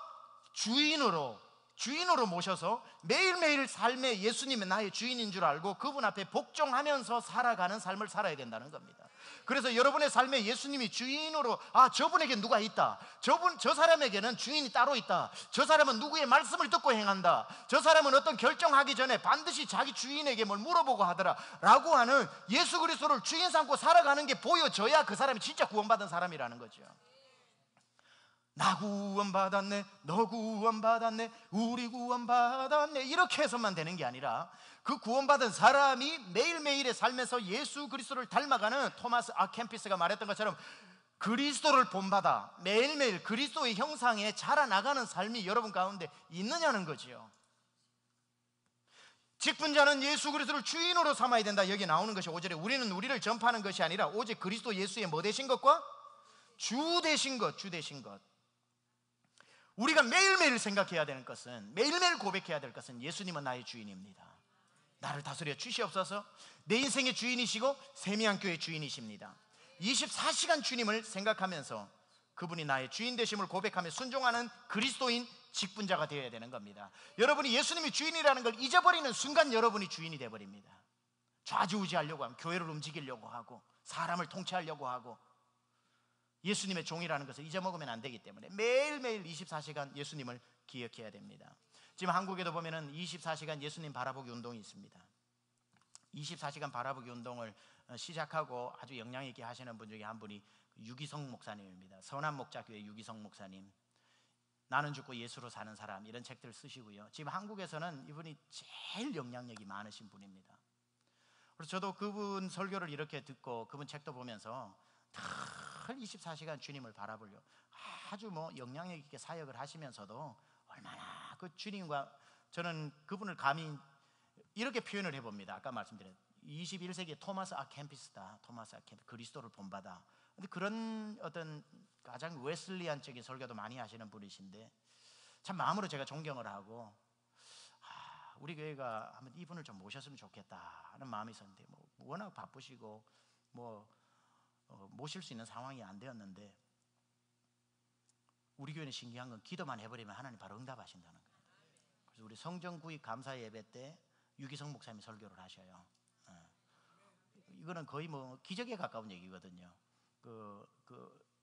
주인으로 모셔서 매일매일 삶에 예수님은 나의 주인인 줄 알고 그분 앞에 복종하면서 살아가는 삶을 살아야 된다는 겁니다. 그래서 여러분의 삶에 예수님이 주인으로, 저분에게 누가 있다, 저 사람에게는 주인이 따로 있다, 저 사람은 누구의 말씀을 듣고 행한다, 저 사람은 어떤 결정하기 전에 반드시 자기 주인에게 뭘 물어보고 하더라 라고 하는 예수 그리스도를 주인 삼고 살아가는 게 보여져야 그 사람이 진짜 구원받은 사람이라는 거죠. 나 구원받았네, 너 구원받았네, 우리 구원받았네, 이렇게 해서만 되는 게 아니라 그 구원받은 사람이 매일매일의 삶에서 예수 그리스도를 닮아가는, 토마스 아 캠피스가 말했던 것처럼 그리스도를 본받아 매일매일 그리스도의 형상에 자라나가는 삶이 여러분 가운데 있느냐는 거지요. 직분자는 예수 그리스도를 주인으로 삼아야 된다. 여기 나오는 것이 5절에 우리는 우리를 전파하는 것이 아니라 오직 그리스도 예수의 뭐 되신 것과 주 되신 것. 우리가 매일매일 생각해야 되는 것은, 매일매일 고백해야 될 것은 예수님은 나의 주인입니다. 나를 다스려 주시옵소서. 내 인생의 주인이시고 세미양교의 주인이십니다. 24시간 주님을 생각하면서 그분이 나의 주인 되심을 고백하며 순종하는 그리스도인 직분자가 되어야 되는 겁니다. 여러분이 예수님이 주인이라는 걸 잊어버리는 순간 여러분이 주인이 되어버립니다. 좌지우지하려고 하면, 교회를 움직이려고 하고 사람을 통치하려고 하고, 예수님의 종이라는 것을 잊어먹으면 안 되기 때문에 매일매일 24시간 예수님을 기억해야 됩니다. 지금 한국에도 보면은 24시간 예수님 바라보기 운동이 있습니다. 24시간 바라보기 운동을 시작하고 아주 영향 있게 하시는 분 중에 한 분이 유기성 목사님입니다. 선한목자교회 유기성 목사님, 나는 죽고 예수로 사는 사람, 이런 책들을 쓰시고요. 지금 한국에서는 이분이 제일 영향력이 많으신 분입니다. 그래서 저도 그분 설교를 이렇게 듣고 그분 책도 보면서 늘 24시간 주님을 바라보려 아주 영향력 있게 사역을 하시면서도 얼마나 그 주님과, 저는 그분을 감히 이렇게 표현을 해봅니다. 아까 말씀드린 21세기의 토마스 아 캠피스다. 토마스 아 캠피스, 그리스도를 본받아. 근데 그런 어떤 가장 웨슬리안적인 설교도 많이 하시는 분이신데 참 마음으로 제가 존경을 하고, 우리 교회가 한번 이분을 좀 모셨으면 좋겠다 하는 마음이 있었는데 워낙 바쁘시고 모실 수 있는 상황이 안 되었는데, 우리 교회는 신기한 건 기도만 해버리면 하나님 바로 응답하신다는 거예요. 그래서 우리 성전구입 감사 예배 때 유기성 목사님이 설교를 하셔요. 이거는 거의 기적에 가까운 얘기거든요.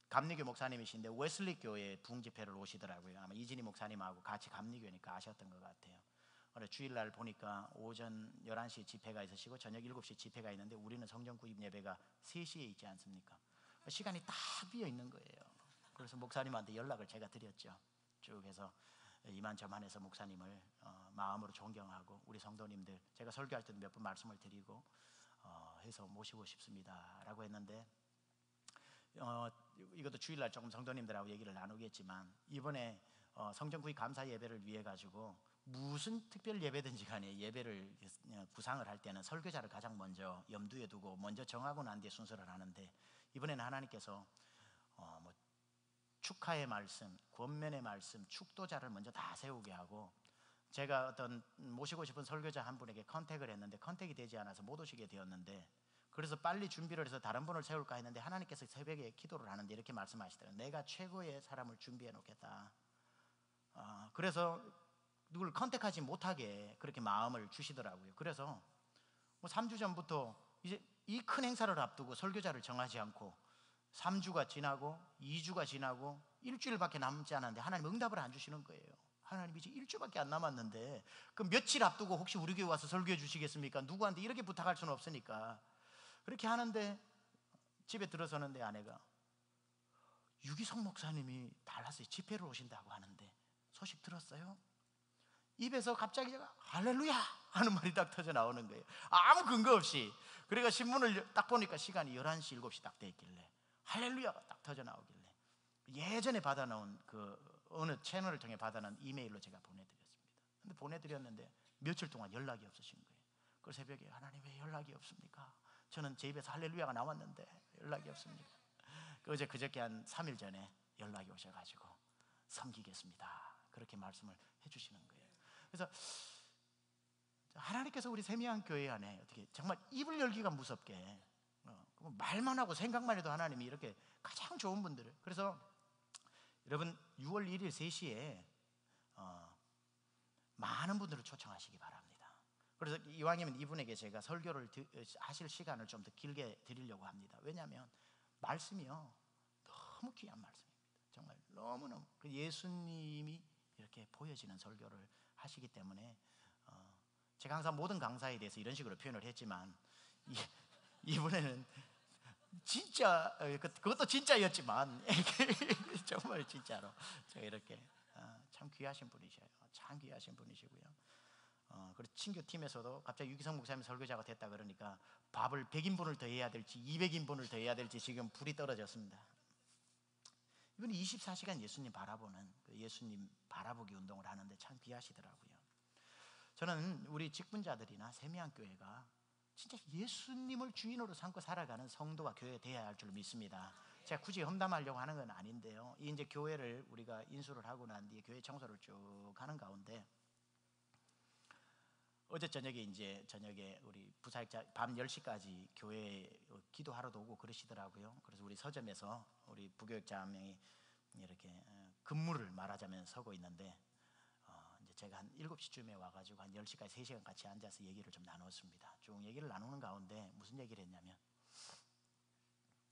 감리교 목사님이신데 웨슬리 교회 부흥집회를 오시더라고요. 아마 이진희 목사님하고 같이 감리교니까 아셨던 것 같아요. 그래서 주일날 보니까 오전 11시 집회가 있으시고 저녁 7시 집회가 있는데 우리는 성전 구입 예배가 3시에 있지 않습니까? 시간이 다 비어 있는 거예요. 그래서 목사님한테 연락을 제가 드렸죠. 쭉 해서 이만저만해서 목사님을 마음으로 존경하고 우리 성도님들, 제가 설교할 때도 몇 번 말씀을 드리고 해서 모시고 싶습니다 라고 했는데, 이것도 주일날 조금 성도님들하고 얘기를 나누겠지만, 이번에 성전 구입 감사 예배를 위해 가지고 무슨 특별 예배든지 간에 예배를 구상을 할 때는 설교자를 가장 먼저 염두에 두고 먼저 정하고 난 뒤에 순서를 하는데, 이번에는 하나님께서 축하의 말씀, 권면의 말씀, 축도자를 먼저 다 세우게 하고 제가 어떤 모시고 싶은 설교자 한 분에게 컨택을 했는데 컨택이 되지 않아서 못 오시게 되었는데, 그래서 빨리 준비를 해서 다른 분을 세울까 했는데 하나님께서 새벽에 기도를 하는데 이렇게 말씀하시더라고요. 내가 최고의 사람을 준비해 놓겠다. 그래서 누굴 컨택하지 못하게 그렇게 마음을 주시더라고요. 그래서 뭐 3주 전부터 이제 이 큰 행사를 앞두고 설교자를 정하지 않고 3주가 지나고 2주가 지나고 일주일밖에 남지 않았는데 하나님 응답을 안 주시는 거예요. 하나님 이제 일주밖에 안 남았는데 그 며칠 앞두고 혹시 우리 교회 와서 설교해 주시겠습니까? 누구한테 이렇게 부탁할 수는 없으니까 그렇게 하는데, 집에 들어서는 내 아내가 유기성 목사님이 달라스에 집회를 오신다고 하는데 소식 들었어요? 입에서 갑자기 할렐루야 하는 말이 딱 터져 나오는 거예요. 아무 근거 없이. 그러니까 신문을 딱 보니까 시간이 11시 7시 딱 돼 있길래 할렐루야가 딱 터져 나오길래 예전에 받아놓은 그 어느 채널을 통해 받아놓은 이메일로 제가 보내드렸습니다. 근데 보내드렸는데 며칠 동안 연락이 없으신 거예요. 그 새벽에 하나님 왜 연락이 없습니까? 저는 제 입에서 할렐루야가 나왔는데 연락이 없습니다. 어제 그저께 한 3일 전에 연락이 오셔가지고 섬기겠습니다 그렇게 말씀을 해주시는 거예요. 그래서 하나님께서 우리 세미한 교회 안에 어떻게 정말 입을 열기가 무섭게 말만 하고 생각만 해도 하나님이 이렇게 가장 좋은 분들을, 그래서 여러분 6월 1일 3시에 많은 분들을 초청하시기 바랍니다. 그래서 이왕이면 이분에게 제가 설교를 하실 시간을 좀 더 길게 드리려고 합니다. 왜냐하면 말씀이요 너무 귀한 말씀입니다. 정말 너무너무 그 예수님이 이렇게 보여지는 설교를 하시기 때문에 제가 항상 모든 강사에 대해서 이런 식으로 표현을 했지만 이번에는 진짜 그것도 진짜였지만 정말 진짜로 제가 이렇게 참 귀하신 분이셔요. 참 귀하신 분이시고요. 그리고 친교 팀에서도 갑자기 유기성 목사님 설교자가 됐다 그러니까 밥을 100인분을 더 해야 될지 200인분을 더 해야 될지 지금 불이 떨어졌습니다. 이분이 24시간 예수님 바라보는 그 예수님 바라보기 운동을 하는데 참 귀하시더라고요. 저는 우리 직분자들이나 세미한 교회가 진짜 예수님을 주인으로 삼고 살아가는 성도와 교회가 되어야 할 줄 믿습니다. 제가 굳이 험담하려고 하는 건 아닌데요, 이제 교회를 우리가 인수를 하고 난 뒤에 교회 청소를 쭉 하는 가운데 어제 저녁에 우리 부사역자 밤 10시까지 교회에 기도하러도 오고 그러시더라고요. 그래서 우리 서점에서 우리 부교역자 한 명이 이렇게 근무를 말하자면 서고 있는데 이제 제가 한 7시쯤에 와가지고 한 10시까지 3시간 같이 앉아서 얘기를 좀 나눴습니다. 쭉 얘기를 나누는 가운데 무슨 얘기를 했냐면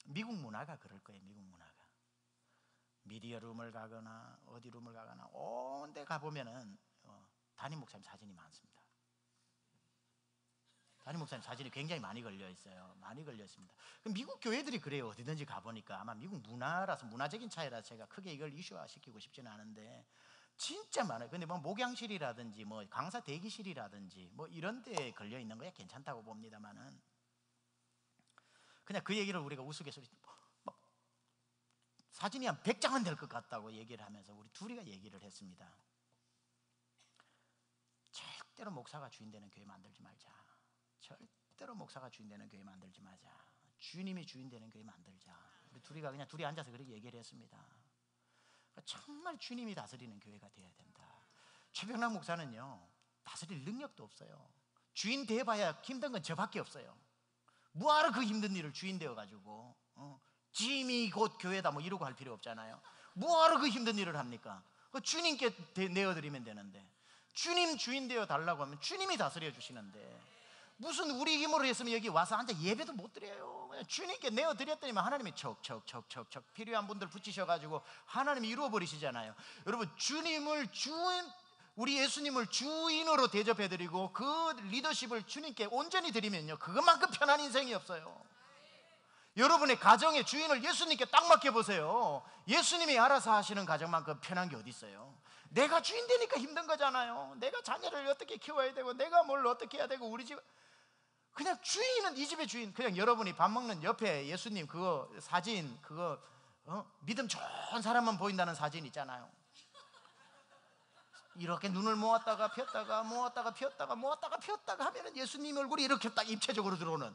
미국 문화가 그럴 거예요. 미국 문화가 미디어 룸을 가거나 어디 룸을 가거나 온 데 가보면은 담임 목사님 사진이 많습니다. 담임 목사님 사진이 굉장히 많이 걸려 있어요. 많이 걸려 있습니다. 미국 교회들이 그래요. 어디든지 가보니까 아마 미국 문화라서, 문화적인 차이라서 제가 크게 이걸 이슈화 시키고 싶지는 않은데 진짜 많아요. 근데 뭐 목양실이라든지 뭐 강사 대기실이라든지 뭐 이런 데 걸려 있는 거야 괜찮다고 봅니다만은, 그냥 그 얘기를 우리가 우스갯소리 막 사진이 한 100장은 될 것 같다고 얘기를 하면서 우리 둘이가 얘기를 했습니다. 절대로 목사가 주인 되는 교회 만들지 말자. 절대로 목사가 주인 되는 교회 만들지 마자. 주님이 주인 되는 교회 만들자. 우리 둘이가 그냥 둘이 앉아서 그렇게 얘기를 했습니다. 정말 주님이 다스리는 교회가 되어야 된다. 최병락 목사는요 다스릴 능력도 없어요. 주인 돼봐야 힘든 건 저밖에 없어요. 뭐하러 그 힘든 일을 주인 되어가지고 짐이 곧 교회다 뭐 이러고 할 필요 없잖아요. 뭐하러 그 힘든 일을 합니까? 주님께 내어드리면 되는데, 주님 주인 되어 달라고 하면 주님이 다스려 주시는데 무슨 우리 힘으로 했으면 여기 와서 앉아 예배도 못 드려요. 그냥 주님께 내어드렸더니만 하나님이 척 필요한 분들 붙이셔가지고 하나님이 이루어버리시잖아요. 여러분 주님을 우리 예수님을 주인으로 대접해드리고 그 리더십을 주님께 온전히 드리면요 그것만큼 편한 인생이 없어요. 여러분의 가정의 주인을 예수님께 딱 맡겨보세요. 예수님이 알아서 하시는 가정만큼 편한 게 어디 있어요. 내가 주인 되니까 힘든 거잖아요. 내가 자녀를 어떻게 키워야 되고 내가 뭘 어떻게 해야 되고 우리 집 그냥 주인은 이 집의 주인. 그냥 여러분이 밥 먹는 옆에 예수님 그거 사진 그거 믿음 좋은 사람만 보인다는 사진 있잖아요. 이렇게 눈을 모았다가 폈다가 모았다가 폈다가 모았다가 폈다가 하면은 예수님 얼굴이 이렇게 딱 입체적으로 들어오는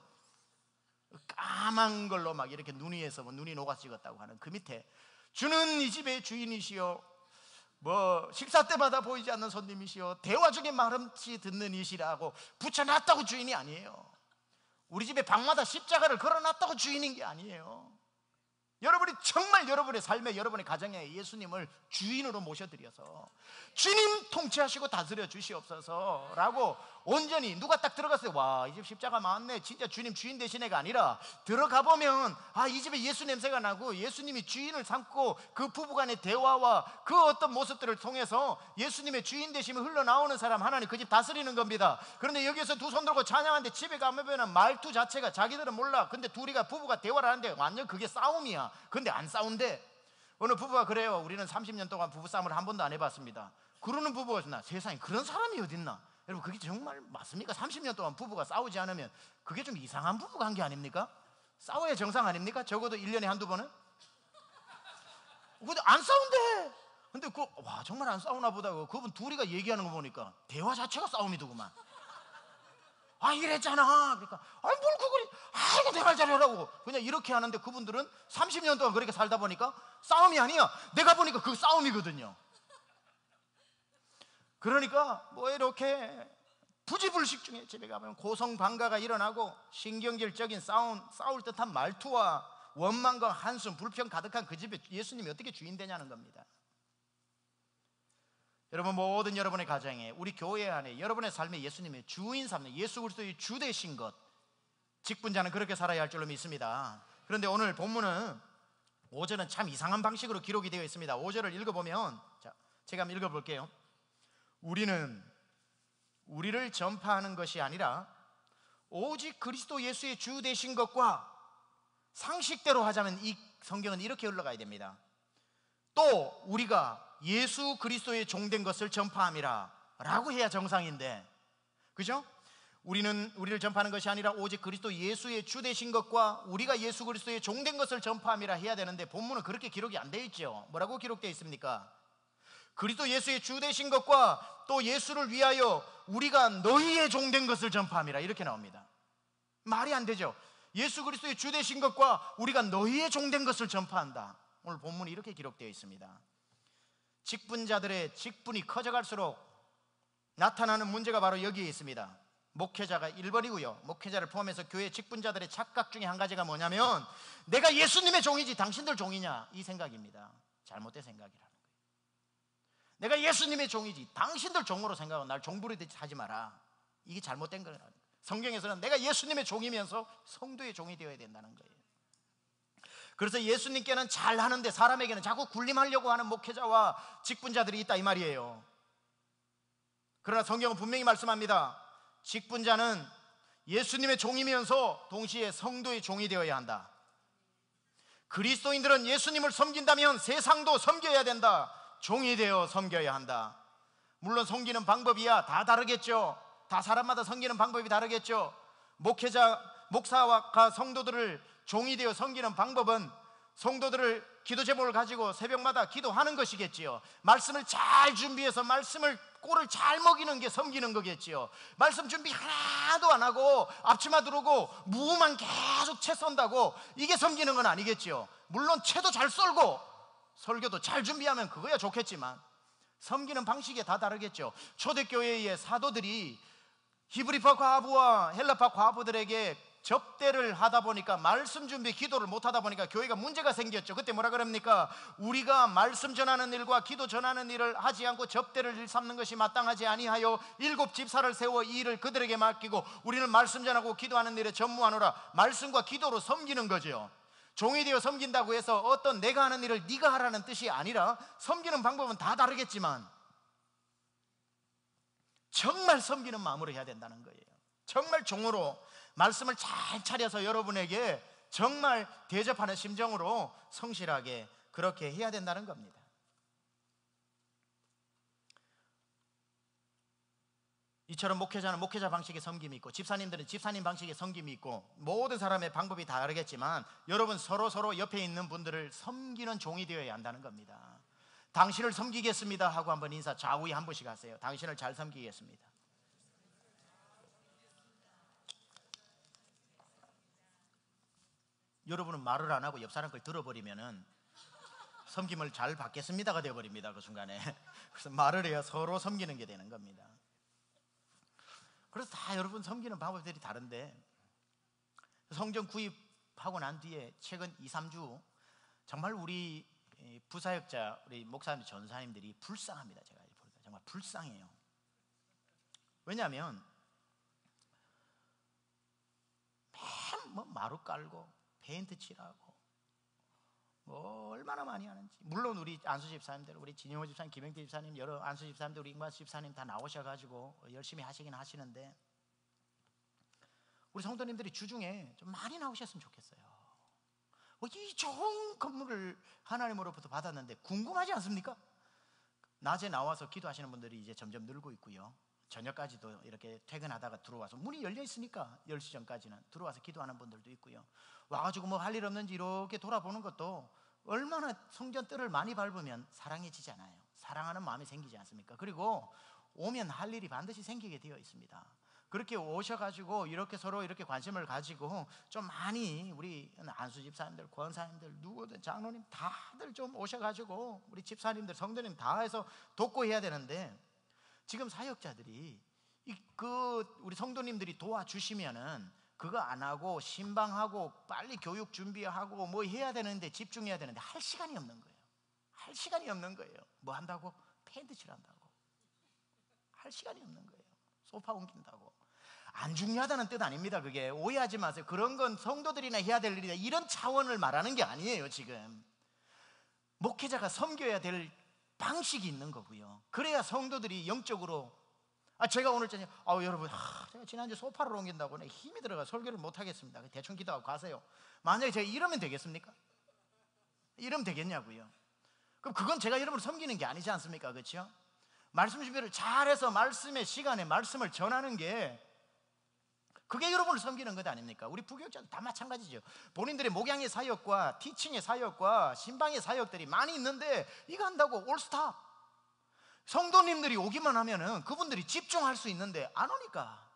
까만 걸로 막 이렇게 눈 위에서 뭐 눈이 녹아 찍었다고 하는 그 밑에 주는 이 집의 주인이시여 뭐 식사 때마다 보이지 않는 손님이시오, 대화 중에 말없이 듣는 이시라고 붙여놨다고 주인이 아니에요. 우리 집에 방마다 십자가를 걸어놨다고 주인인 게 아니에요. 여러분이 정말 여러분의 삶에, 여러분의 가정에 예수님을 주인으로 모셔드려서 주님 통치하시고 다스려 주시옵소서 라고 온전히, 누가 딱 들어갔어요, 와, 이 집 십자가 많네, 진짜 주님 주인 되신 애가 아니라 들어가 보면 아, 이 집에 예수 냄새가 나고 예수님이 주인을 삼고 그 부부간의 대화와 그 어떤 모습들을 통해서 예수님의 주인 되심이 흘러나오는 사람, 하나님 그 집 다스리는 겁니다. 그런데 여기서 두 손 들고 찬양하는데 집에 가면 말투 자체가 자기들은 몰라. 근데 둘이가, 부부가 대화를 하는데 완전 그게 싸움이야. 근데 안 싸운대. 어느 부부가 그래요, 우리는 30년 동안 부부싸움을 한 번도 안 해봤습니다. 그러는 부부가 있나? 세상에 그런 사람이 어딨나? 여러분, 그게 정말 맞습니까? 30년 동안 부부가 싸우지 않으면 그게 좀 이상한 부부 관계 아닙니까? 싸워야 정상 아닙니까? 적어도 1년에 한두 번은? 근데 안 싸운대. 근데 와, 정말 안 싸우나 보다. 그분 둘이가 얘기하는 거 보니까 대화 자체가 싸움이더구만. 아, 이랬잖아. 그러니까 뭘 그거리, 아이고 대화를 잘하라고 그냥 이렇게 하는데, 그분들은 30년 동안 그렇게 살다 보니까 싸움이 아니야. 내가 보니까 그 싸움이거든요. 그러니까 뭐 이렇게 부지불식 중에 집에 가면 고성방가가 일어나고 신경질적인 싸울 듯한 말투와 원망과 한숨, 불평 가득한 그 집에 예수님이 어떻게 주인 되냐는 겁니다. 여러분, 모든 여러분의 가정에, 우리 교회 안에, 여러분의 삶에 예수님의 주인 삼는, 예수 그리스도의 주 되신 것, 직분자는 그렇게 살아야 할 줄로 믿습니다. 그런데 오늘 본문은 5절은 참 이상한 방식으로 기록이 되어 있습니다. 5절을 읽어보면, 자, 제가 한번 읽어볼게요. 우리는 우리를 전파하는 것이 아니라 오직 그리스도 예수의 주 되신 것과, 상식대로 하자면 이 성경은 이렇게 흘러가야 됩니다. 또 우리가 예수 그리스도의 종된 것을 전파함이라 라고 해야 정상인데, 그죠? 우리는 우리를 전파하는 것이 아니라 오직 그리스도 예수의 주 되신 것과 우리가 예수 그리스도의 종된 것을 전파함이라 해야 되는데, 본문은 그렇게 기록이 안 되어 있죠. 뭐라고 기록되어 있습니까? 그리스도 예수의 주 되신 것과 또 예수를 위하여 우리가 너희의 종된 것을 전파함이라, 이렇게 나옵니다. 말이 안 되죠. 예수 그리스도의 주 되신 것과 우리가 너희의 종된 것을 전파한다. 오늘 본문이 이렇게 기록되어 있습니다. 직분자들의 직분이 커져갈수록 나타나는 문제가 바로 여기에 있습니다. 목회자가 1번이고요 목회자를 포함해서 교회 직분자들의 착각 중에 한 가지가 뭐냐면, 내가 예수님의 종이지 당신들 종이냐, 이 생각입니다. 잘못된 생각이라는 거예요. 내가 예수님의 종이지 당신들 종으로 생각하고 날 종부리듯이 하지 마라. 이게 잘못된 거예요. 성경에서는 내가 예수님의 종이면서 성도의 종이 되어야 된다는 거예요. 그래서 예수님께는 잘하는데 사람에게는 자꾸 군림하려고 하는 목회자와 직분자들이 있다, 이 말이에요. 그러나 성경은 분명히 말씀합니다. 직분자는 예수님의 종이면서 동시에 성도의 종이 되어야 한다. 그리스도인들은 예수님을 섬긴다면 세상도 섬겨야 된다. 종이 되어 섬겨야 한다. 물론 섬기는 방법이야 다 다르겠죠. 다 사람마다 섬기는 방법이 다르겠죠. 목사와 성도들을 종이 되어 섬기는 방법은 성도들을 기도 제목을 가지고 새벽마다 기도하는 것이겠지요. 말씀을 잘 준비해서 말씀을 꼴을 잘 먹이는 게 섬기는 거겠지요. 말씀 준비 하나도 안 하고 앞치마 두르고 무만 계속 채 썬다고 이게 섬기는 건 아니겠지요. 물론 채도 잘 썰고 설교도 잘 준비하면 그거야 좋겠지만 섬기는 방식이 다 다르겠죠. 초대교회의 사도들이 히브리파 과부와 헬라파 과부들에게 접대를 하다 보니까 말씀 준비 기도를 못 하다 보니까 교회가 문제가 생겼죠. 그때 뭐라 그럽니까? 우리가 말씀 전하는 일과 기도 전하는 일을 하지 않고 접대를 일삼는 것이 마땅하지 아니하여 7 집사를 세워 이 일을 그들에게 맡기고 우리는 말씀 전하고 기도하는 일에 전무하노라. 말씀과 기도로 섬기는 거죠. 종이 되어 섬긴다고 해서 어떤 내가 하는 일을 네가 하라는 뜻이 아니라 섬기는 방법은 다 다르겠지만 정말 섬기는 마음으로 해야 된다는 거예요. 정말 종으로 말씀을 잘 차려서 여러분에게 정말 대접하는 심정으로 성실하게 그렇게 해야 된다는 겁니다. 이처럼 목회자는 목회자 방식의 섬김이 있고 집사님들은 집사님 방식의 섬김이 있고 모든 사람의 방법이 다르겠지만 여러분 서로 옆에 있는 분들을 섬기는 종이 되어야 한다는 겁니다. 당신을 섬기겠습니다 하고 한번 인사 좌우에 한 번씩 하세요. 당신을 잘 섬기겠습니다. 여러분은 말을 안 하고 옆 사람 걸 들어버리면은 섬김을 잘 받겠습니다가 되어버립니다. 그 순간에. 그래서 말을 해야 서로 섬기는 게 되는 겁니다. 그래서 다 여러분 섬기는 방법들이 다른데, 성전 구입하고 난 뒤에 최근 2, 3주 정말 우리 부사역자, 우리 목사님, 전사님들이 불쌍합니다. 제가 보니까 정말 불쌍해요. 왜냐하면 맨 마루 깔고 페인트 칠하고 뭐 얼마나 많이 하는지. 물론 우리 안수 집사님들, 우리 진영호 집사님, 김영태 집사님, 여러 안수 집사님들, 우리 임관수 집사님 다 나오셔가지고 열심히 하시긴 하시는데, 우리 성도님들이 주중에 좀 많이 나오셨으면 좋겠어요. 이 좋은 건물을 하나님으로부터 받았는데 궁금하지 않습니까? 낮에 나와서 기도하시는 분들이 이제 점점 늘고 있고요. 저녁까지도 이렇게 퇴근하다가 들어와서, 문이 열려 있으니까 10시 전까지는 들어와서 기도하는 분들도 있고요. 와가지고 뭐 할 일 없는지 이렇게 돌아보는 것도, 얼마나 성전 뜰을 많이 밟으면 사랑해지잖아요. 사랑하는 마음이 생기지 않습니까? 그리고 오면 할 일이 반드시 생기게 되어 있습니다. 그렇게 오셔가지고 이렇게 서로 이렇게 관심을 가지고 좀 많이, 우리 안수 집사님들, 권사님들, 누구든 장로님 다들 좀 오셔가지고 우리 집사님들, 성도님 다 해서 돕고 해야 되는데, 지금 사역자들이 우리 성도님들이 도와주시면은 그거 안 하고 신방하고 빨리 교육 준비하고 뭐 해야 되는데, 집중해야 되는데 할 시간이 없는 거예요. 할 시간이 없는 거예요. 뭐 한다고? 페인트 칠한다고. 할 시간이 없는 거예요. 소파 옮긴다고. 안 중요하다는 뜻 아닙니다. 그게 오해하지 마세요. 그런 건 성도들이나 해야 될 일이다, 이런 차원을 말하는 게 아니에요. 지금 목회자가 섬겨야 될 방식이 있는 거고요. 그래야 성도들이 영적으로, 제가 오늘 저녁 여러분, 제가 지난주 소파를 옮긴다고 힘이 들어가 설교를 못 하겠습니다. 대충 기도하고 가세요. 만약에 제가 이러면 되겠습니까? 이러면 되겠냐고요. 그럼 그건 제가 여러분을 섬기는 게 아니지 않습니까? 그렇죠? 말씀 준비를 잘해서 말씀의 시간에 말씀을 전하는 게, 그게 여러분을 섬기는 것 아닙니까? 우리 부교육자도 다 마찬가지죠. 본인들의 목양의 사역과 티칭의 사역과 신방의 사역들이 많이 있는데, 이거 한다고 올스탑. 성도님들이 오기만 하면은 그분들이 집중할 수 있는데 안 오니까.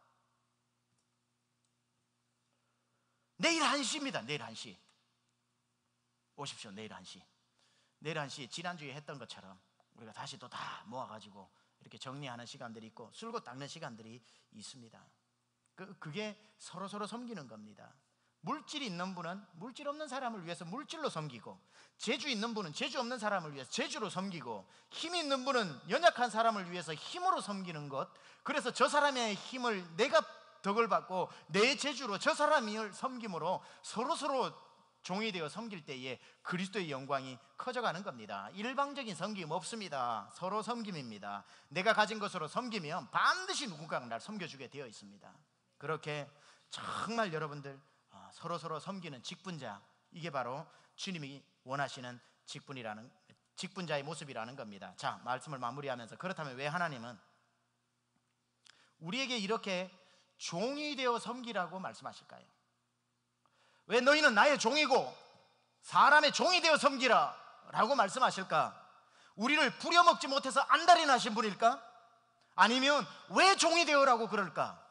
내일 1시입니다. 내일 1시 오십시오. 내일 1시. 내일 1시 지난주에 했던 것처럼 우리가 다시 또 다 모아가지고 이렇게 정리하는 시간들이 있고, 술고 닦는 시간들이 있습니다. 그게 서로 섬기는 겁니다. 물질이 있는 분은 물질 없는 사람을 위해서 물질로 섬기고, 재주 있는 분은 재주 없는 사람을 위해서 재주로 섬기고, 힘이 있는 분은 연약한 사람을 위해서 힘으로 섬기는 것. 그래서 저 사람의 힘을 내가 덕을 받고 내 재주로 저 사람을 섬김으로 서로 종이 되어 섬길 때에 그리스도의 영광이 커져가는 겁니다. 일방적인 섬김 없습니다. 서로 섬김입니다. 내가 가진 것으로 섬기면 반드시 누군가가 날 섬겨주게 되어 있습니다. 그렇게 정말 여러분들 서로 섬기는 직분자, 이게 바로 주님이 원하시는 직분자의 모습이라는 겁니다. 자, 말씀을 마무리하면서, 그렇다면 왜 하나님은 우리에게 이렇게 종이 되어 섬기라고 말씀하실까요? 왜 너희는 나의 종이고 사람의 종이 되어 섬기라 라고 말씀하실까? 우리를 부려먹지 못해서 안달이 나신 분일까? 아니면 왜 종이 되어라고 그럴까?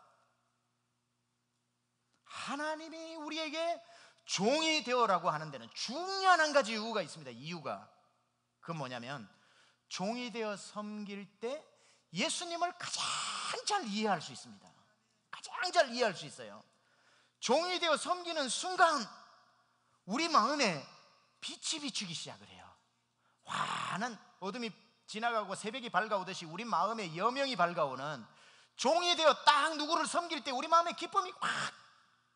하나님이 우리에게 종이 되어라고 하는 데는 중요한 한 가지 이유가 있습니다. 이유가, 그건 뭐냐면, 종이 되어 섬길 때 예수님을 가장 잘 이해할 수 있습니다. 가장 잘 이해할 수 있어요. 종이 되어 섬기는 순간 우리 마음에 빛이 비추기 시작을 해요. 환한 어둠이 지나가고 새벽이 밝아오듯이 우리 마음에 여명이 밝아오는, 종이 되어 딱 누구를 섬길 때 우리 마음에 기쁨이 확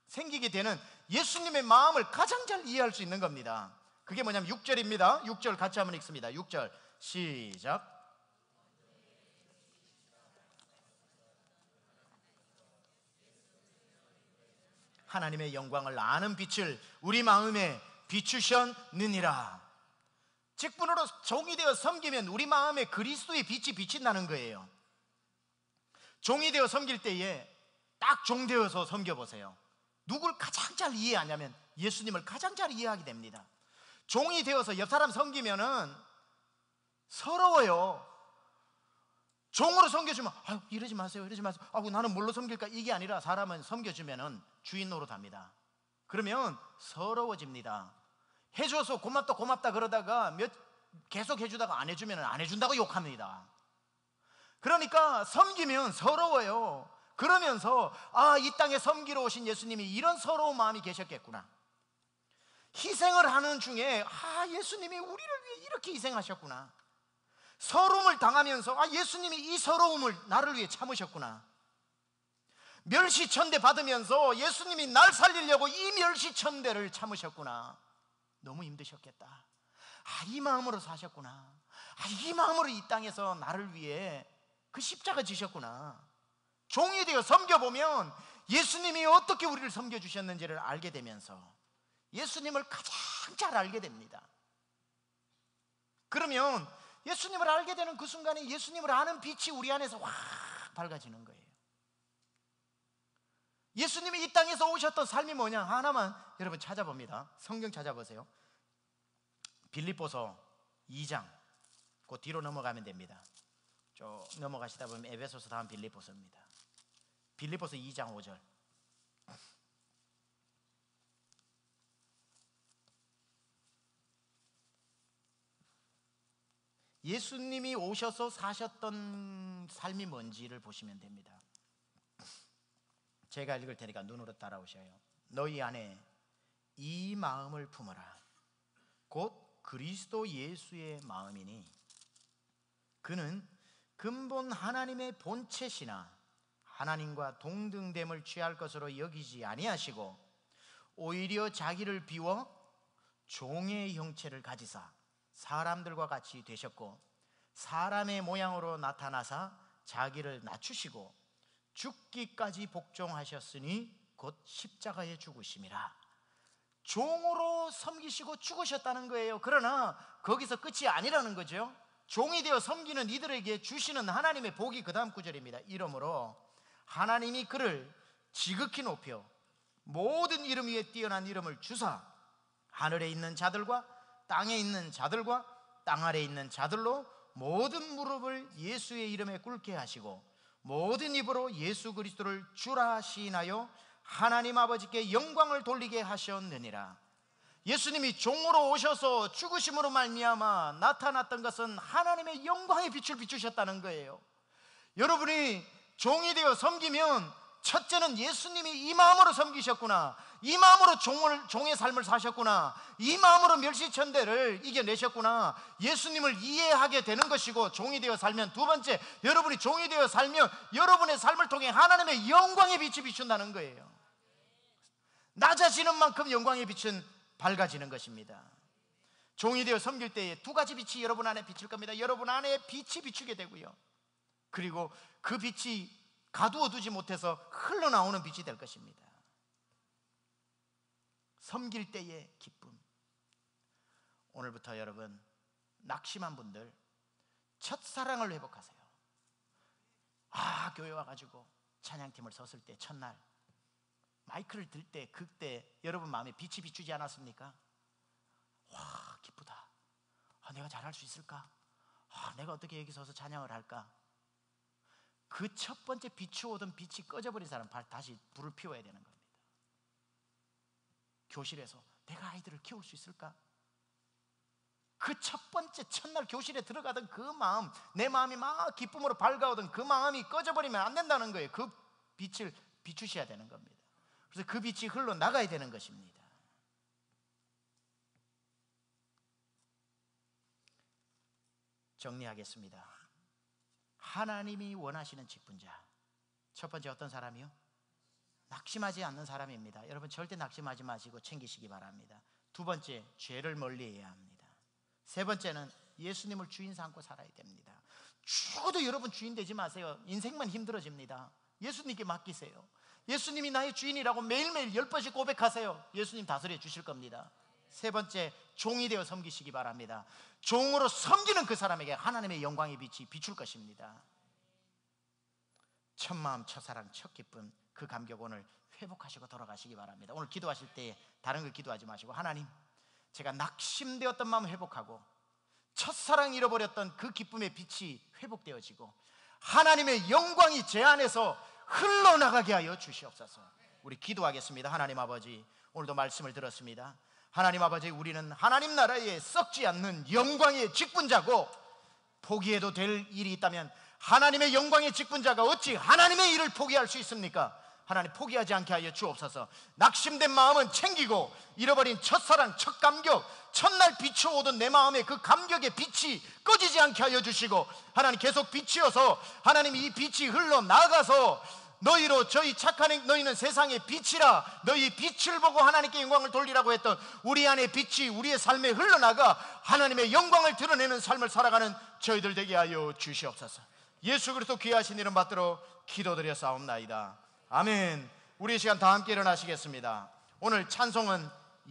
생기게 되는 예수님의 마음을 가장 잘 이해할 수 있는 겁니다. 그게 뭐냐면 6절입니다. 6절 같이 한번 읽습니다. 6절 시작. 하나님의 영광을 아는 빛을 우리 마음에 비추셨느니라. 직분으로 종이 되어 섬기면 우리 마음에 그리스도의 빛이 비친다는 거예요. 종이 되어 섬길 때에 딱 종 되어서 섬겨보세요. 누굴 가장 잘 이해하냐면 예수님을 가장 잘 이해하게 됩니다. 종이 되어서 옆 사람 섬기면은 서러워요. 종으로 섬겨주면 이러지 마세요, 이러지 마세요. 나는 뭘로 섬길까? 이게 아니라 사람은 섬겨주면은 주인 노릇합니다. 그러면 서러워집니다. 해줘서 고맙다 그러다가 계속 해주다가 안 해주면 안 해준다고 욕합니다. 그러니까 섬기면 서러워요. 그러면서 이 땅에 섬기러 오신 예수님이 이런 서러운 마음이 계셨겠구나. 희생을 하는 중에 예수님이 우리를 위해 이렇게 희생하셨구나. 서러움을 당하면서 예수님이 이 서러움을 나를 위해 참으셨구나. 멸시천대 받으면서 예수님이 날 살리려고 이 멸시천대를 참으셨구나. 너무 힘드셨겠다. 이 마음으로 사셨구나. 이 마음으로 이 땅에서 나를 위해 그 십자가 지셨구나. 종이 되어 섬겨보면 예수님이 어떻게 우리를 섬겨주셨는지를 알게 되면서 예수님을 가장 잘 알게 됩니다. 그러면 예수님을 알게 되는 그 순간에 예수님을 아는 빛이 우리 안에서 확 밝아지는 거예요. 예수님이 이 땅에서 오셨던 삶이 뭐냐 하나만 여러분 찾아봅니다. 성경 찾아보세요. 빌립보서 2장 그 뒤로 넘어가면 됩니다. 쭉 넘어가시다 보면 에베소서 다음 빌립보서입니다. 빌립보서 2장 5절. 예수님이 오셔서 사셨던 삶이 뭔지를 보시면 됩니다. 제가 읽을 테니까 눈으로 따라오셔요. 너희 안에 이 마음을 품어라. 곧 그리스도 예수의 마음이니 그는 근본 하나님의 본체시나 하나님과 동등됨을 취할 것으로 여기지 아니하시고 오히려 자기를 비워 종의 형체를 가지사 사람들과 같이 되셨고 사람의 모양으로 나타나사 자기를 낮추시고 죽기까지 복종하셨으니 곧 십자가에 죽으심이라. 종으로 섬기시고 죽으셨다는 거예요. 그러나 거기서 끝이 아니라는 거죠. 종이 되어 섬기는 이들에게 주시는 하나님의 복이 그 다음 구절입니다. 이러므로 하나님이 그를 지극히 높여 모든 이름 위에 뛰어난 이름을 주사 하늘에 있는 자들과 땅에 있는 자들과 땅 아래에 있는 자들로 모든 무릎을 예수의 이름에 꿇게 하시고 모든 입으로 예수 그리스도를 주라 시인하여 하나님 아버지께 영광을 돌리게 하셨느니라. 예수님이 종으로 오셔서 죽으심으로 말미암아 나타났던 것은 하나님의 영광의 빛을 비추셨다는 거예요. 여러분이 종이 되어 섬기면 첫째는 예수님이 이 마음으로 섬기셨구나, 이 마음으로 종의 삶을 사셨구나, 이 마음으로 멸시천대를 이겨내셨구나, 예수님을 이해하게 되는 것이고, 종이 되어 살면 두 번째, 여러분이 종이 되어 살면 여러분의 삶을 통해 하나님의 영광의 빛이 비춘다는 거예요. 낮아지는 만큼 영광의 빛은 밝아지는 것입니다. 종이 되어 섬길 때에 두 가지 빛이 여러분 안에 비칠 겁니다. 여러분 안에 빛이 비추게 되고요, 그리고 그 빛이 가두어 두지 못해서 흘러나오는 빛이 될 것입니다. 섬길 때의 기쁨. 오늘부터 여러분 낙심한 분들 첫사랑을 회복하세요. 교회 와가지고 찬양팀을 섰을 때 첫날 마이크를 들 때 그때 여러분 마음에 빛이 비추지 않았습니까? 와, 기쁘다. 내가 잘할 수 있을까? 내가 어떻게 여기 서서 찬양을 할까? 그 첫 번째 비추어오던 빛이 꺼져버린 사람 다시 불을 피워야 되는 겁니다. 교실에서 내가 아이들을 키울 수 있을까? 그 첫 번째 첫날 교실에 들어가던 그 마음, 내 마음이 막 기쁨으로 밝아오던 그 마음이 꺼져버리면 안 된다는 거예요. 그 빛을 비추셔야 되는 겁니다. 그래서 그 빛이 흘러나가야 되는 것입니다. 정리하겠습니다. 하나님이 원하시는 직분자, 첫 번째 어떤 사람이요? 낙심하지 않는 사람입니다. 여러분 절대 낙심하지 마시고 챙기시기 바랍니다. 두 번째, 죄를 멀리해야 합니다. 세 번째는 예수님을 주인 삼고 살아야 됩니다. 죽어도 여러분 주인 되지 마세요. 인생만 힘들어집니다. 예수님께 맡기세요. 예수님이 나의 주인이라고 매일매일 10번씩 고백하세요. 예수님 다스려 주실 겁니다. 세 번째, 종이 되어 섬기시기 바랍니다. 종으로 섬기는 그 사람에게 하나님의 영광의 빛이 비출 것입니다. 첫 마음, 첫 사랑, 첫 기쁨, 그 감격 오늘 회복하시고 돌아가시기 바랍니다. 오늘 기도하실 때 다른 걸 기도하지 마시고, 하나님, 제가 낙심되었던 마음 회복하고 첫사랑 잃어버렸던 그 기쁨의 빛이 회복되어지고 하나님의 영광이 제 안에서 흘러나가게 하여 주시옵소서. 우리 기도하겠습니다. 하나님 아버지, 오늘도 말씀을 들었습니다. 하나님 아버지, 우리는 하나님 나라에 썩지 않는 영광의 직분자고, 포기해도 될 일이 있다면 하나님의 영광의 직분자가 어찌 하나님의 일을 포기할 수 있습니까? 하나님, 포기하지 않게 하여 주옵소서. 낙심된 마음은 챙기고, 잃어버린 첫사랑, 첫 감격, 첫날 비춰오던 내 마음에 그 감격의 빛이 꺼지지 않게 하여 주시고, 하나님 계속 빛이어서 하나님 이 빛이 흘러나가서 너희로, 저희 착한 너희는 세상의 빛이라, 너희 빛을 보고 하나님께 영광을 돌리라고 했던 우리 안에 빛이 우리의 삶에 흘러나가 하나님의 영광을 드러내는 삶을 살아가는 저희들 되게 하여 주시옵소서. 예수 그리스도 귀하신 이름 받들어 기도드려 싸움나이다. 아멘. 우리 이 시간 다 함께 일어나시겠습니다. 오늘 찬송은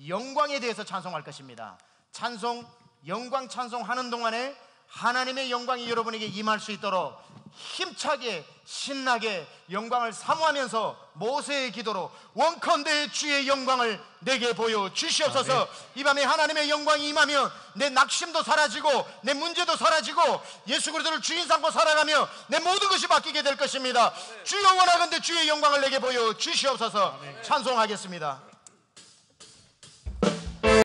영광에 대해서 찬송할 것입니다. 찬송, 영광 찬송하는 동안에 하나님의 영광이 여러분에게 임할 수 있도록 힘차게 신나게 영광을 사모하면서 모세의 기도로 원컨대 주의 영광을 내게 보여 주시옵소서. 이 밤에 하나님의 영광이 임하면 내 낙심도 사라지고 내 문제도 사라지고 예수 그리스도를 주인 삼고 살아가며 내 모든 것이 바뀌게 될 것입니다. 주여 원하건대 주의 영광을 내게 보여 주시옵소서. 찬송하겠습니다.